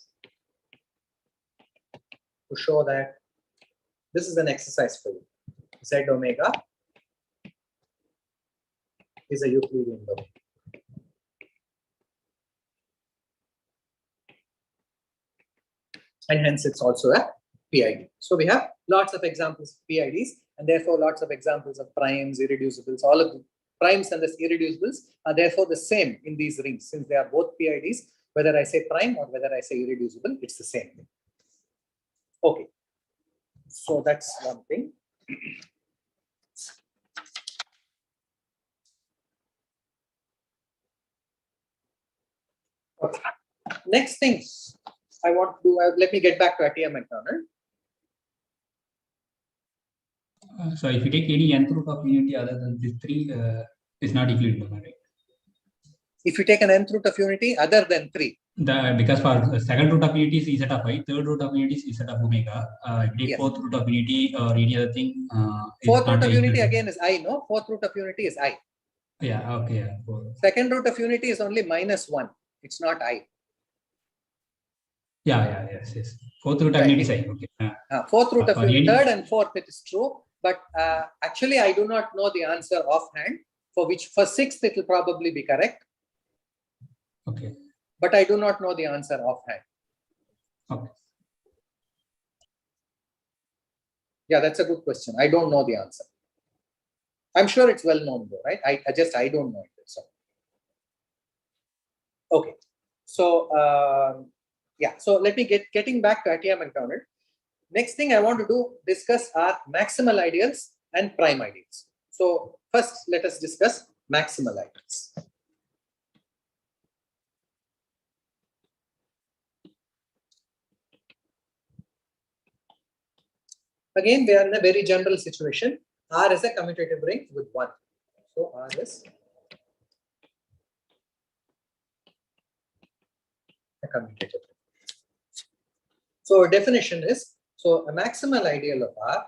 to show that this is an exercise for you. Z omega is a Euclidean domain. And hence it's also a PID. So we have lots of examples of PIDs, and therefore lots of examples of primes, irreducibles. All of the primes and the irreducibles are therefore the same in these rings, since they are both PIDs. Whether I say prime or whether I say irreducible, it's the same thing. Okay. So that's one thing. Okay. Next thing I want to do, let me get back to Atiyah McDonald. So if you take any nth root of unity other than these three, it's not Euclidean domain, right? If you take an nth root of unity other than 3. Because for second root of unity is z of I, third root of unity is z of omega. If you take fourth root of unity or any other thing, fourth root of unity again is I, no? Fourth root of unity is I. Yeah, okay. Yeah. Second root of unity is only minus 1. It's not I. Yes. Fourth root of unity is I. Okay. Fourth root of unity, third and fourth, it is true. But actually, I do not know the answer offhand. For sixth, it will probably be correct. Okay. But I do not know the answer offhand. Okay. Yeah, that's a good question. I don't know the answer. I'm sure it's well known though, right? I don't know it. So. Okay. So so let me getting back to Atiyah McDonald. Next thing I want to discuss are maximal ideals and prime ideals. So first, let us discuss maximal ideals. Again, we are in a very general situation. R is a commutative ring with 1. So R is a commutative ring. So definition is, so a maximal ideal of R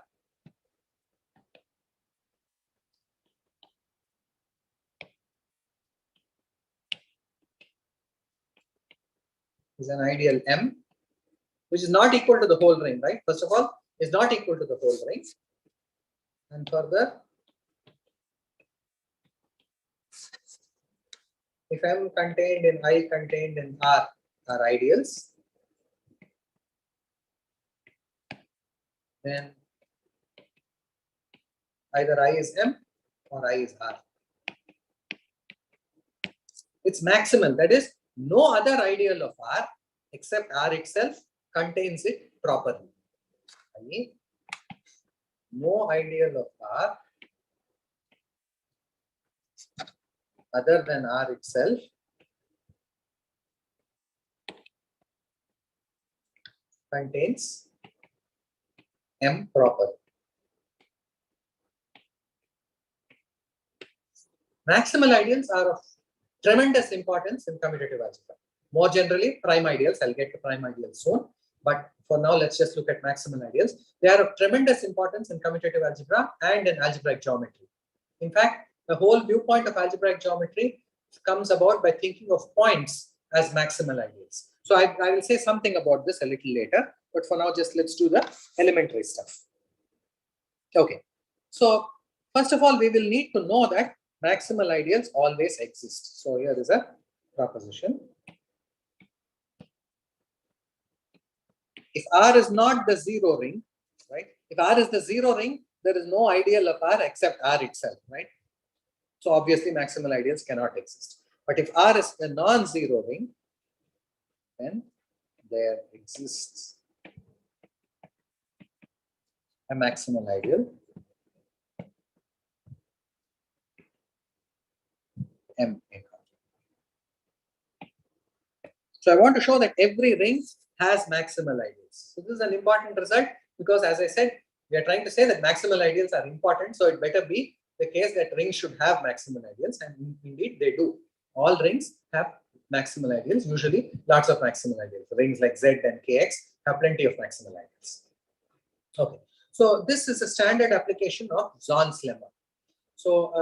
is an ideal M, which is not equal to the whole ring, right? First of all, is not equal to the whole ring. And further, if M contained in I contained in R are ideals, then either I is M or I is R. It's maximal, that is, no other ideal of R except R itself contains it properly. I mean, no ideal of R other than R itself contains M proper. Maximal ideals are of tremendous importance in commutative algebra. More generally, prime ideals. I'll get to prime ideals soon. But for now, let's just look at maximal ideals. They are of tremendous importance in commutative algebra and in algebraic geometry. In fact, the whole viewpoint of algebraic geometry comes about by thinking of points as maximal ideals. So I will say something about this a little later. But for now, just let's do the elementary stuff. Okay. So first of all, we will need to know that maximal ideals always exist. So here is a proposition. If R is not the zero ring, right? If R is the zero ring, there is no ideal of R except R itself, right? So obviously maximal ideals cannot exist. But if R is a non-zero ring, then there exists a maximal ideal M in R. So I want to show that every ring has maximal ideals. So this is an important result because, as I said, we are trying to say that maximal ideals are important. So it better be the case that rings should have maximal ideals, and indeed they do. All rings have maximal ideals, usually lots of maximal ideals. Rings like Z and Kx have plenty of maximal ideals. Okay, so this is a standard application of Zorn's lemma. So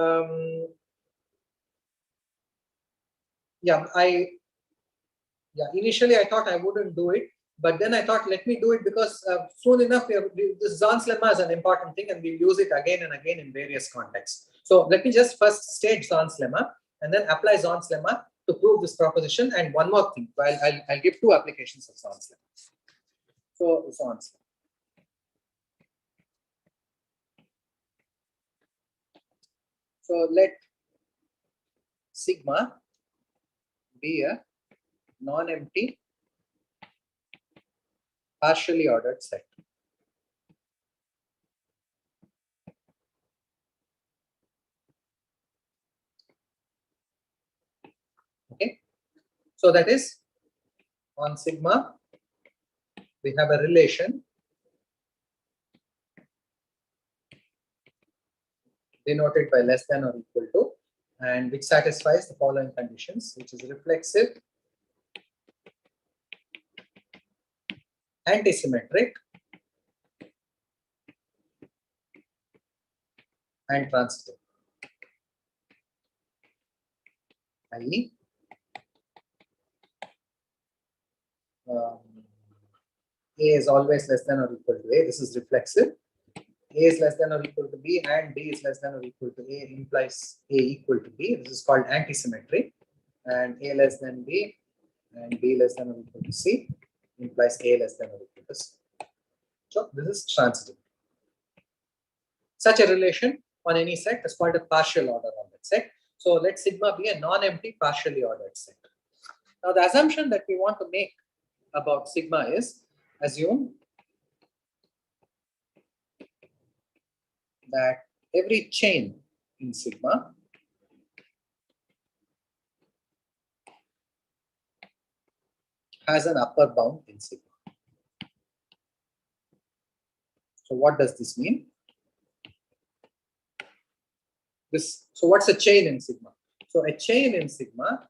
initially I thought I wouldn't do it, but then I thought let me do it because soon enough this Zorn's lemma is an important thing and we'll use it again and again in various contexts. So let me just first state Zorn's lemma and then apply Zorn's lemma to prove this proposition. And one more thing, I'll give two applications of Zorn's lemma. So Zorn's lemma. So let sigma be a non-empty partially ordered set. Okay, so that is on sigma we have a relation denoted by less than or equal to, and which satisfies the following conditions, which is reflexive, antisymmetric, and transitive. I.e., A is always less than or equal to A. This is reflexive. A is less than or equal to B and B is less than or equal to A implies A equal to B. This is called antisymmetry. And A less than B and B less than or equal to C implies A less than or equal to C. So this is transitive. Such a relation on any set is called a partial order on that set. So let sigma be a non-empty partially ordered set. Now the assumption that we want to make about sigma is, assume that every chain in sigma has an upper bound in sigma. So what does this mean? So what's a chain in sigma? So a chain in sigma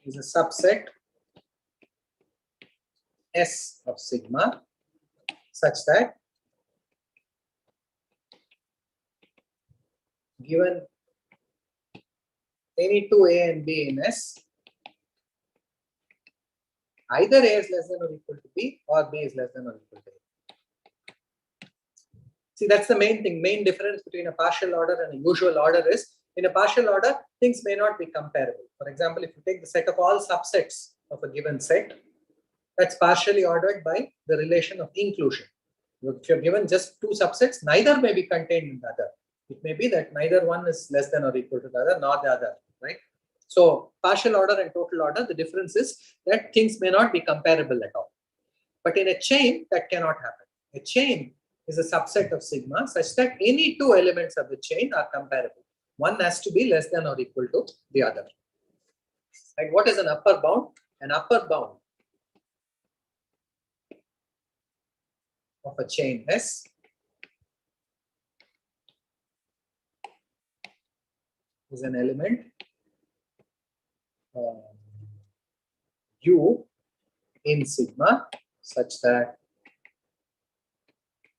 is a subset S of sigma such that given any two A and B in S, either A is less than or equal to B or B is less than or equal to A. See, that's the main thing. Main difference between a partial order and a usual order is, in a partial order, things may not be comparable. For example, if you take the set of all subsets of a given set, that's partially ordered by the relation of inclusion. If you're given just two subsets, neither may be contained in the other. It may be that neither one is less than or equal to the other, nor the other, right? So partial order and total order, the difference is that things may not be comparable at all. But in a chain, that cannot happen. A chain is a subset of sigma such that any two elements of the chain are comparable. One has to be less than or equal to the other. And what is an upper bound? An upper bound of a chain S is an element U in sigma such that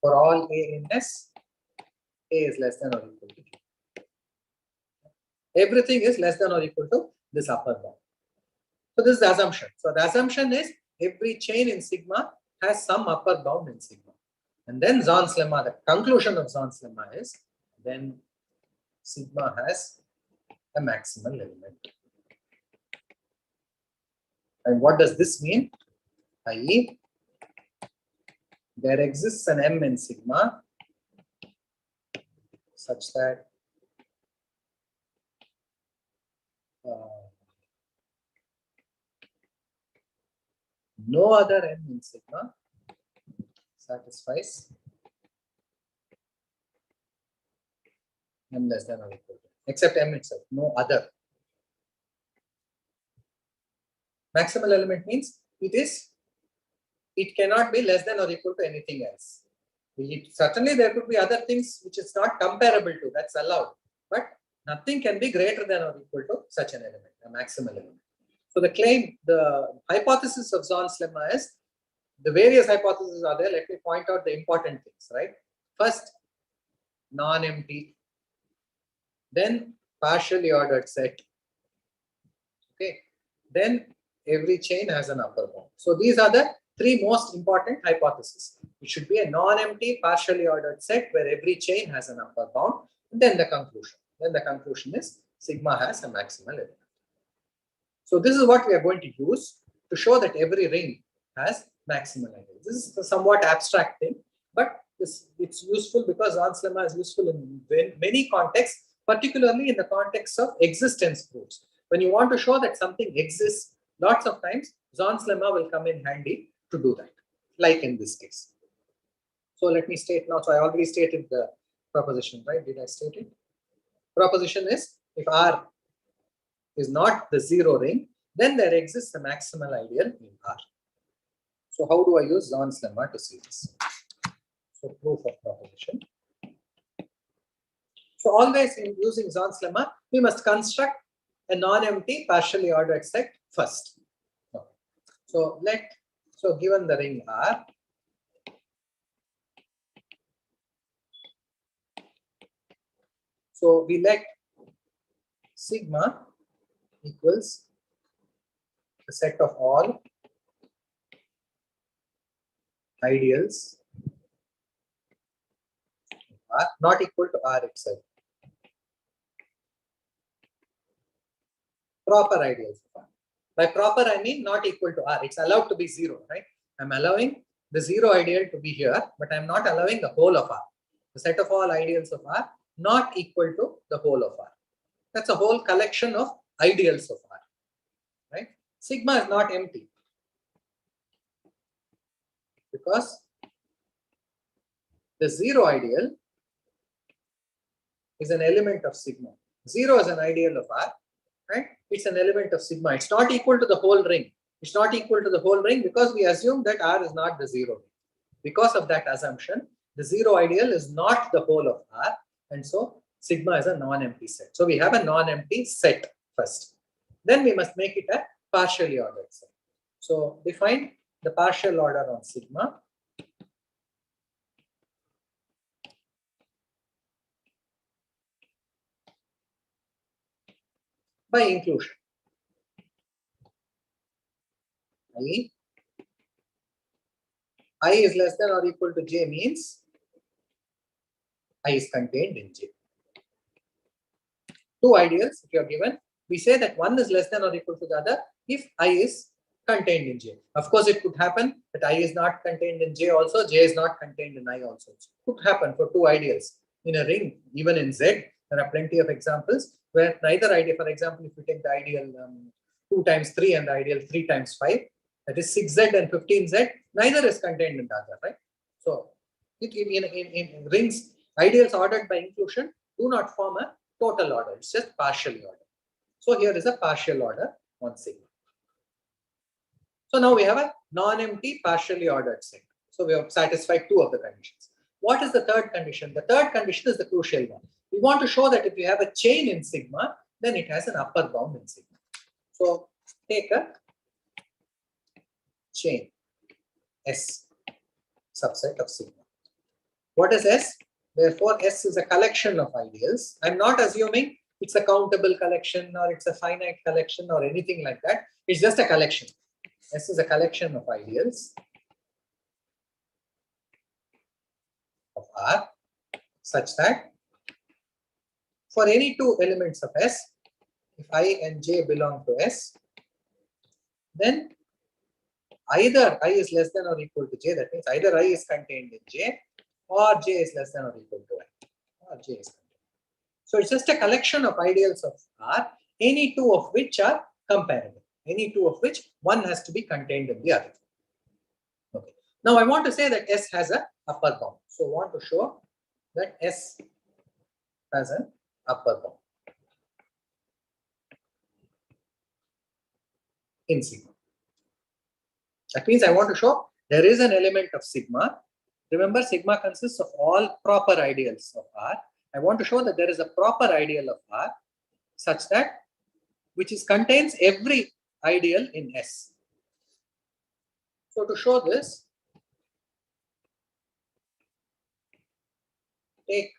for all A in S, A is less than or equal to Q. Everything is less than or equal to this upper bound. So this is the assumption. So the assumption is every chain in sigma has some upper bound in sigma. And then Zorn's lemma, the conclusion of Zorn's lemma is then sigma has a maximal element. And what does this mean? i.e., there exists an M in sigma such that no other M in sigma satisfies M less than or equal to, except M itself, no other. Maximal element means it cannot be less than or equal to anything else. Certainly there could be other things which is not comparable to, that's allowed, but nothing can be greater than or equal to such an element, a maximal element. So the claim, the hypothesis of Zorn's lemma is, the various hypotheses are there. Let me point out the important things, right? First, non-empty, then partially ordered set. Okay, then every chain has an upper bound. So these are the three most important hypotheses. It should be a non-empty, partially ordered set where every chain has an upper bound. And then the conclusion. Then the conclusion is sigma has a maximal element. So this is what we are going to use to show that every ring has maximal elements. This is a somewhat abstract thing, but it's useful because Zorn's lemma is useful in many contexts, particularly in the context of existence proofs. When you want to show that something exists, lots of times Zorn's lemma will come in handy to do that, like in this case. So let me state now. So I already stated the proposition, right? Did I state it? Proposition is, if R is not the zero ring, then there exists a maximal ideal in R. So how do I use Zorn's lemma to see this? So proof of proposition. So always in using Zorn's lemma, we must construct a non-empty partially ordered set first. Okay. So given the ring R, so we let sigma equals the set of all ideals R not equal to R itself. Proper ideals of R. By proper, I mean not equal to R. It's allowed to be zero, right? I'm allowing the zero ideal to be here, but I'm not allowing the whole of R. The set of all ideals of R not equal to the whole of R. That's a whole collection of ideals of R, right? Sigma is not empty because the zero ideal is an element of sigma. Zero is an ideal of R, right? It's an element of sigma. It's not equal to the whole ring. It's not equal to the whole ring because we assume that R is not the zero ring. Because of that assumption, the zero ideal is not the whole of R, and so sigma is a non-empty set. So we have a non-empty set first. Then we must make it a partially ordered set. So define the partial order on sigma. by inclusion. I is less than or equal to J means I is contained in J. Two ideals, if you are given, we say that one is less than or equal to the other if I is contained in J. Of course, it could happen that I is not contained in J also, J is not contained in I also. It could happen for two ideals in a ring, even in Z. There are plenty of examples where neither ideal, for example, if you take the ideal 2 times 3 and the ideal 3 times 5, that is 6Z and 15Z, neither is contained in the other, right? So, in rings, ideals ordered by inclusion do not form a total order, it's just partially ordered. So, here is a partial order on sigma. So, now we have a non-empty partially ordered set. So, we have satisfied two of the conditions. What is the third condition? The third condition is the crucial one. We want to show that if you have a chain in sigma, then it has an upper bound in sigma. So, take a chain S subset of sigma. What is S? Therefore, S is a collection of ideals. I'm not assuming it's a countable collection or it's a finite collection or anything like that. It's just a collection. S is a collection of ideals of R such that for any two elements of S, if I and J belong to S, then either I is less than or equal to J, that means either I is contained in J or J is less than or equal to I, or J is contained. So it's just a collection of ideals of R, any two of which are comparable, any two of which one has to be contained in the other. Okay. Now I want to say that S has an upper bound. So I want to show that S has an upper bound in sigma. That means I want to show there is an element of sigma. Remember, sigma consists of all proper ideals of R. I want to show that there is a proper ideal of R such that which contains every ideal in S. So to show this, take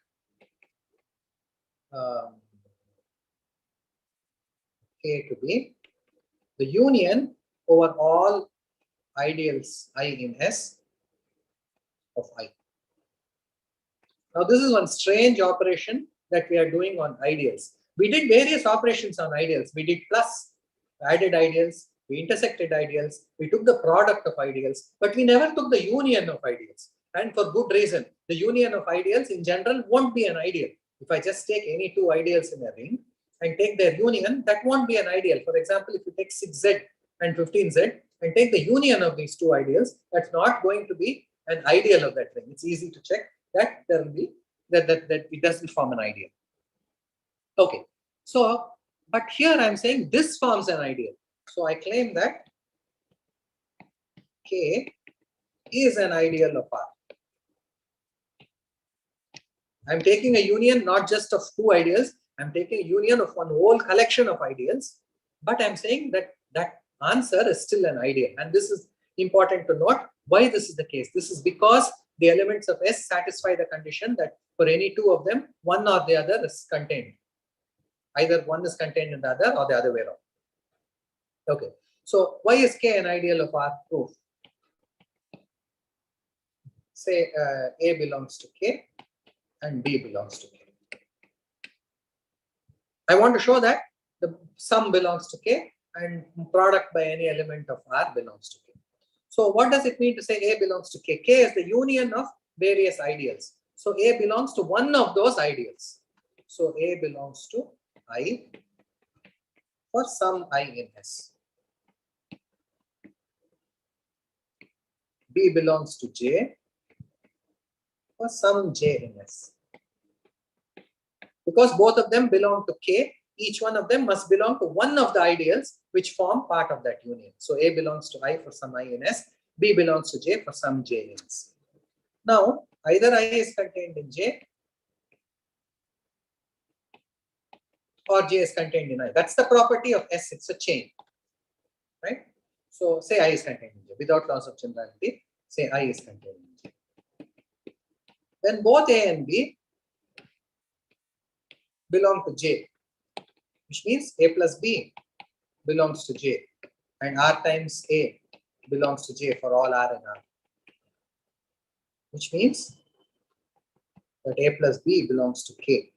K to be the union over all ideals I in S of I. Now this is one strange operation that we are doing on ideals. We did various operations on ideals. We did plus, added ideals, we intersected ideals, we took the product of ideals, but we never took the union of ideals. And for good reason, the union of ideals in general won't be an ideal. If I just take any two ideals in a ring and take their union, that won't be an ideal. For example, if you take 6Z and 15Z and take the union of these two ideals, that's not going to be an ideal of that ring. It's easy to check that there will be that it doesn't form an ideal. Okay, so but here I'm saying this forms an ideal. So I claim that K is an ideal of R. I'm taking a union not just of two ideals, I'm taking a union of one whole collection of ideals, but I'm saying that that answer is still an ideal. And this is important to note why this is the case. This is because the elements of S satisfy the condition that for any two of them, one or the other is contained. Either one is contained in the other or the other way around. Okay, so why is K an ideal of R? Proof. Say A belongs to K and B belongs to K. I want to show that the sum belongs to K and product by any element of R belongs to K. So what does it mean to say A belongs to K? K is the union of various ideals. So A belongs to one of those ideals. So A belongs to I for some I in S. B belongs to J for some J in S. Because both of them belong to K, each one of them must belong to one of the ideals which form part of that union. So A belongs to I for some I in S, B belongs to J for some J in S. Now, either I is contained in J or J is contained in I. That's the property of S, it's a chain, right? So say I is contained in J without loss of generality, say I is contained in J. Then both A and B belong to J. which means A plus B belongs to J, and R times A belongs to J for all R and R, which means that A plus B belongs to K.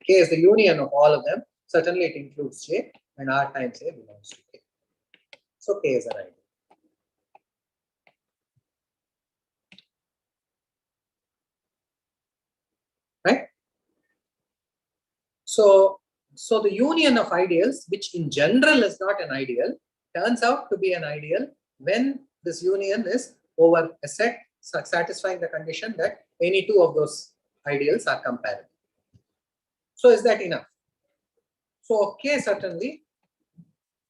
K is the union of all of them. Certainly it includes J, and R times A belongs to K. So K is an ideal. Right? So the union of ideals, which in general is not an ideal, turns out to be an ideal when this union is over a set satisfying the condition that any two of those ideals are comparable. So is that enough? So K certainly,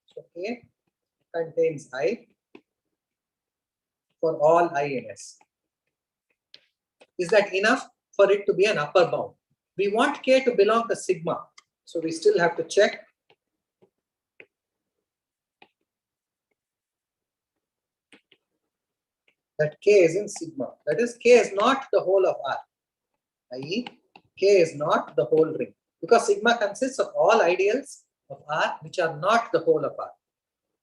so K contains I for all I in S. Is that enough for it to be an upper bound? We want K to belong to sigma. So we still have to check that K is in sigma. That is, K is not the whole of R, i.e. K is not the whole ring, because sigma consists of all ideals of R which are not the whole of R.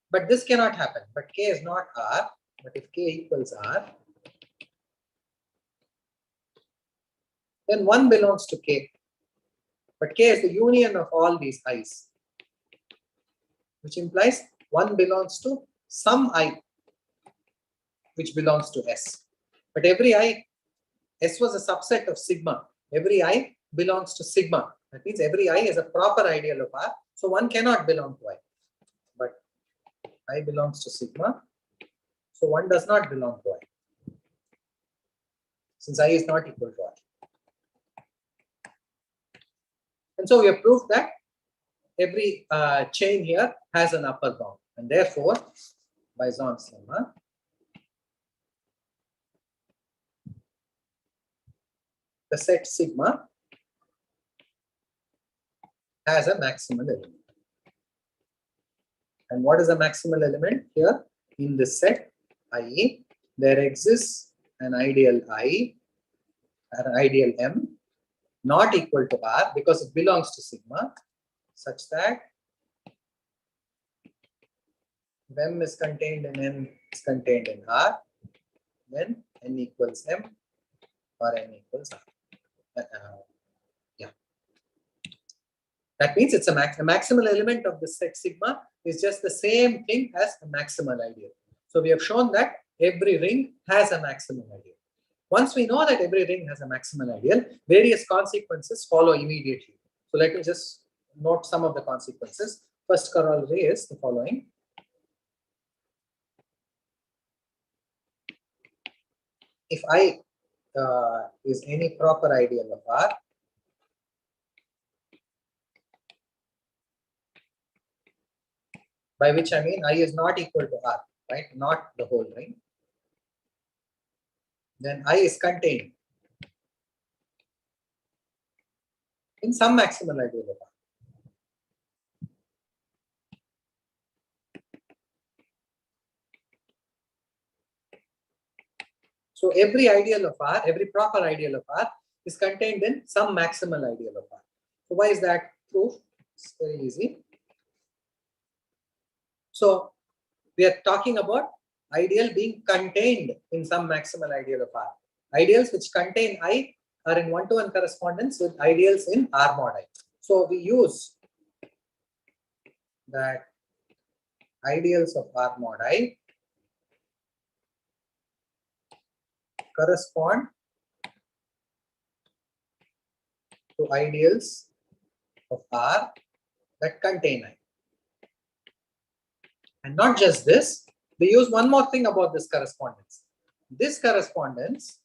But this cannot happen. But K is not R. But if K equals R, then 1 belongs to K. But K is the union of all these I's, which implies 1 belongs to some I, which belongs to S. But every I, S was a subset of sigma. Every I belongs to sigma. That means every I is a proper ideal of R. So 1 cannot belong to I. But I belongs to sigma. So 1 does not belong to I, since I is not equal to R. And so we have proved that every chain here has an upper bound. And therefore, by Zorn's lemma, the set sigma has a maximal element. And what is a maximal element here? In this set, i.e., there exists an ideal I, an ideal M, not equal to R because it belongs to sigma, such that if M is contained in N is contained in R, then N equals M or N equals R. Yeah. That means it's a maximal element of the set sigma is just the same thing as a maximal ideal. So we have shown that every ring has a maximal ideal. Once we know that every ring has a maximal ideal, various consequences follow immediately. So let me just note some of the consequences. First corollary is the following. If I is any proper ideal of R, by which I mean I is not equal to R, right? Not the whole ring. Then I is contained in some maximal ideal of R. So every ideal of R, every proper ideal of R is contained in some maximal ideal of R. So why is that proof? It's very easy. So we are talking about ideal being contained in some maximal ideal of R. Ideals which contain I are in one-to-one correspondence with ideals in R mod I. So we use that ideals of R mod I correspond to ideals of R that contain I. And not just this, we use one more thing about this correspondence. This correspondence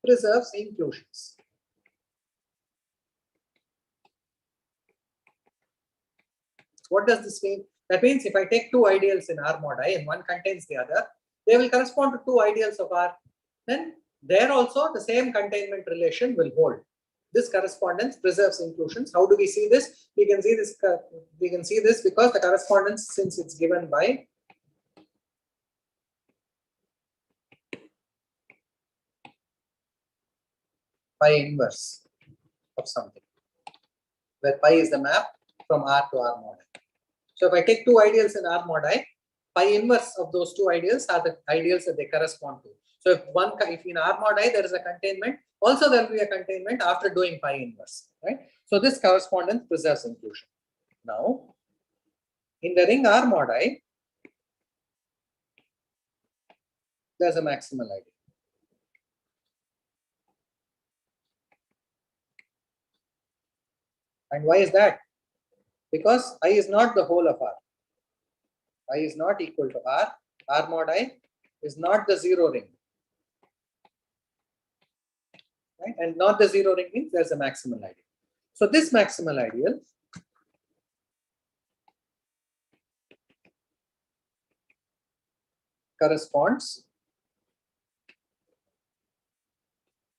preserves inclusions. What does this mean? That means if I take two ideals in R mod I and one contains the other, they will correspond to two ideals of R. Then there also the same containment relation will hold. This correspondence preserves inclusions. How do we see this? We can see this. We can see this because the correspondence, since it's given by pi inverse of something, where pi is the map from R to R mod I. So if I take two ideals in R mod I, pi inverse of those two ideals are the ideals that they correspond to. So if in R mod I there is a containment, also there will be a containment after doing pi inverse, right? So this correspondence preserves inclusion. Now, in the ring R mod I, there's a maximal ideal. And why is that? Because I is not the whole of R. I is not equal to R. R mod I is not the zero ring. Right? And not the zero ring means there's a maximal ideal. So this maximal ideal corresponds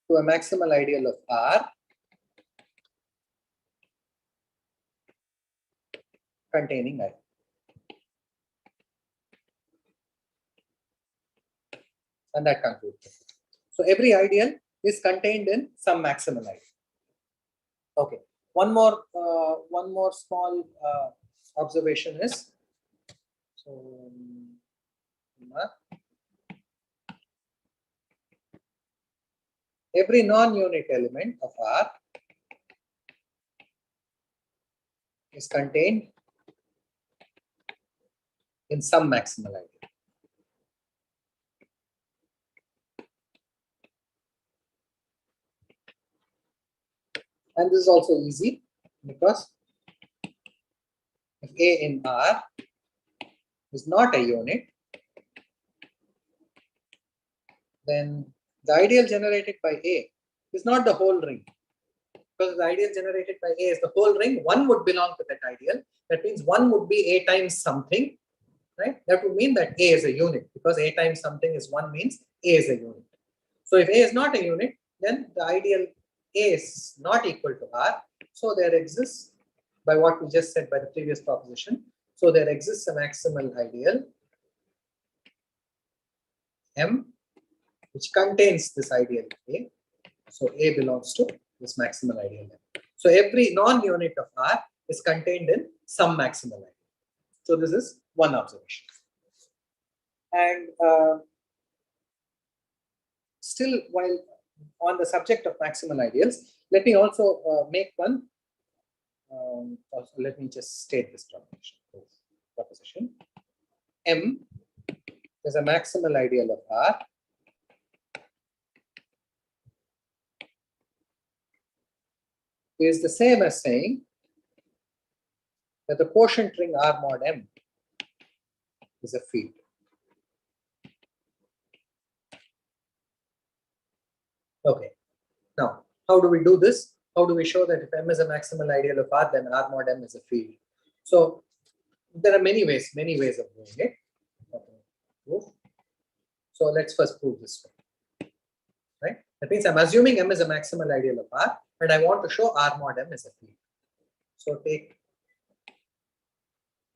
to a maximal ideal of R containing I. And that concludes. So every ideal is contained in some maximal ideal. Okay. One more small observation is, so every non-unit element of R is contained in some maximal ideal. And this is also easy because if A in R is not a unit, then the ideal generated by A is not the whole ring. Because the ideal generated by A is the whole ring, one would belong to that ideal. That means one would be A times something, right? That would mean that A is a unit, because A times something is 1 means A is a unit. So if A is not a unit, then the ideal A is not equal to R. So there exists, by what we just said by the previous proposition, so there exists a maximal ideal M which contains this ideal A. So A belongs to this maximal ideal M. So every non-unit of R is contained in some maximal ideal. So this is one observation. And still, while on the subject of maximal ideals, let me also make one. Also, let me just state this proposition. M is a maximal ideal of R is the same as saying that the quotient ring R mod M is a field. Okay. Now, how do we do this? How do we show that if M is a maximal ideal of R, then R mod M is a field? So there are many ways of doing it. Okay. So let's first prove this one. Right? That means I'm assuming M is a maximal ideal of R, and I want to show R mod M is a field. So take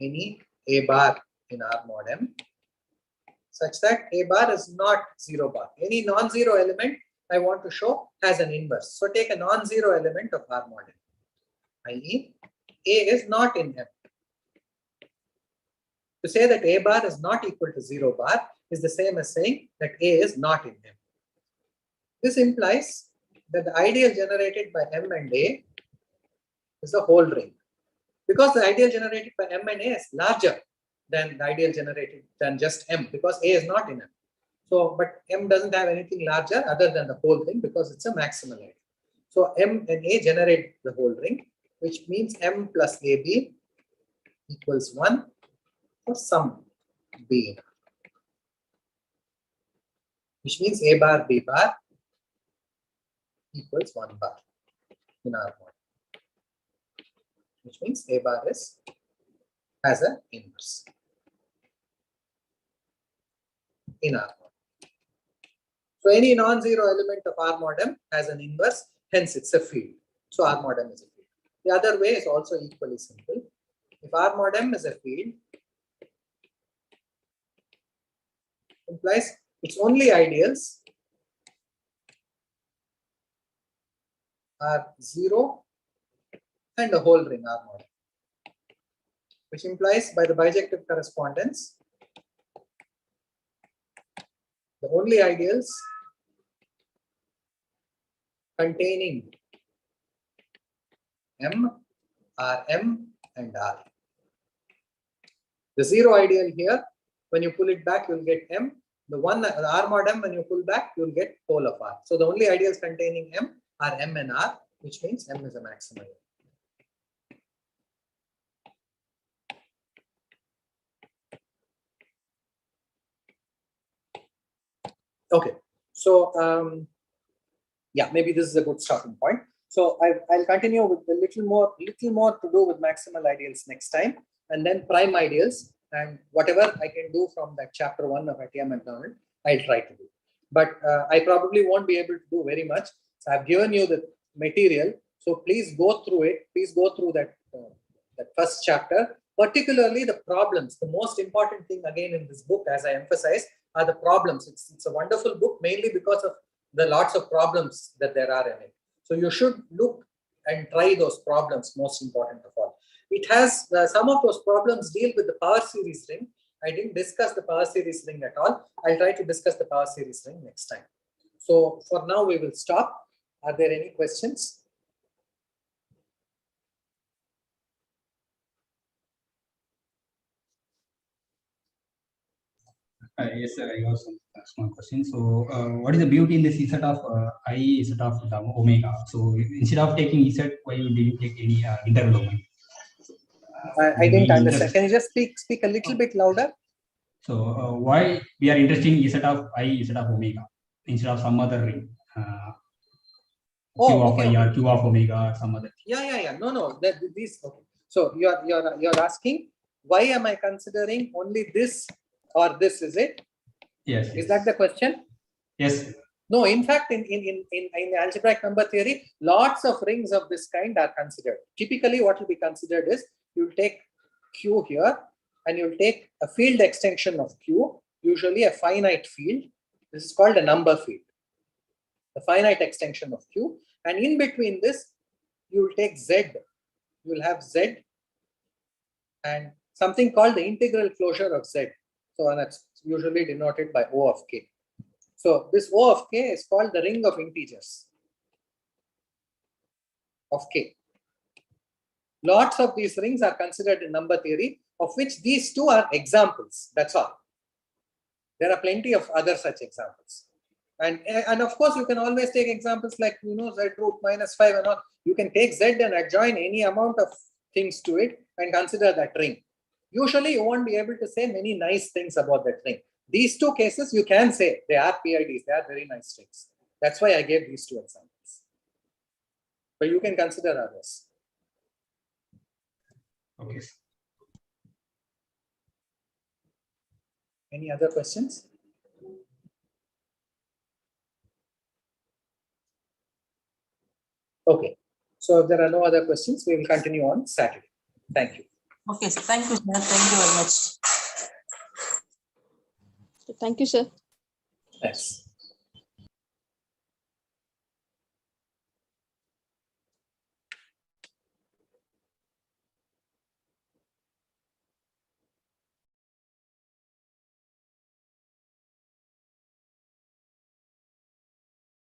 any A bar in R mod M such that A bar is not 0 bar. Any non-zero element I want to show has an inverse. So take a non-zero element of R mod M, i.e. A is not in M. To say that A bar is not equal to 0 bar is the same as saying that A is not in M. This implies that the ideal generated by M and A is the whole ring. Because the ideal generated by M and A is larger than the ideal generated than just M, because A is not in M. So, but M doesn't have anything larger other than the whole thing because it's a maximal ideal. So M and A generate the whole ring, which means M plus AB equals 1 for some B in R. Which means A bar B bar equals 1 bar in R mod. Which means A bar has an inverse in R mod. So any non-zero element of R mod M has an inverse, hence it's a field. So R mod M is a field. The other way is also equally simple. If R mod M is a field, implies its only ideals are 0 and a whole ring R mod m, which implies by the bijective correspondence, the only ideals containing M are M and R. The 0 ideal here, when you pull it back, you'll get M. The R mod M, when you pull back, you'll get whole of R. So the only ideals containing M are M and R, which means M is a maximal. Okay, so yeah, maybe this is a good starting point. So I'll continue with a little more to do with maximal ideals next time, and then prime ideals, and whatever I can do from that chapter 1 of ATM and Donald, I'll try to do. But I probably won't be able to do very much. So I've given you the material, so please go through it. Please go through that first chapter, particularly the problems. The most important thing again in this book, as I emphasize, are the problems. It's a wonderful book, mainly because of the lots of problems that there are in it. So you should look and try those problems, most important of all. It has some of those problems deal with the power series ring. I didn't discuss the power series ring at all. I'll try to discuss the power series ring next time. So for now, we will stop. Are there any questions? Yes, sir. I have some small question. So, what is the beauty in this Z of I, Z of omega? So, instead of taking Z, why you didn't take any integral domain? I didn't understand. Can you just speak a little bit louder? So, why we are interested in Z of I, Z of omega instead of some other ring? Q of I or Q of omega or some other. Yeah. No. These. Okay. So you're asking, why am I considering only this or this? Is it? Yes. Is that the question? Yes. No. In fact, in algebraic number theory, lots of rings of this kind are considered. Typically, what will be considered is you'll take Q here, and you'll take a field extension of Q, usually a finite field. This is called a number field. The finite extension of Q, and in between this, you will take Z. You will have Z and something called the integral closure of Z. So that's usually denoted by O of K. So this O of K is called the ring of integers of K. Lots of these rings are considered in number theory, of which these two are examples. That's all. There are plenty of other such examples. And of course, you can always take examples like, Z root minus 5 and all. You can take Z and adjoin any amount of things to it and consider that ring. Usually, you won't be able to say many nice things about that ring. These two cases, you can say they are PIDs. They are very nice rings. That's why I gave these two examples. But you can consider others. Okay. Any other questions? Okay. So if there are no other questions, we will continue on Saturday. Thank you. Okay, so thank you, sir. Thank you very much. Thank you, sir. Thanks.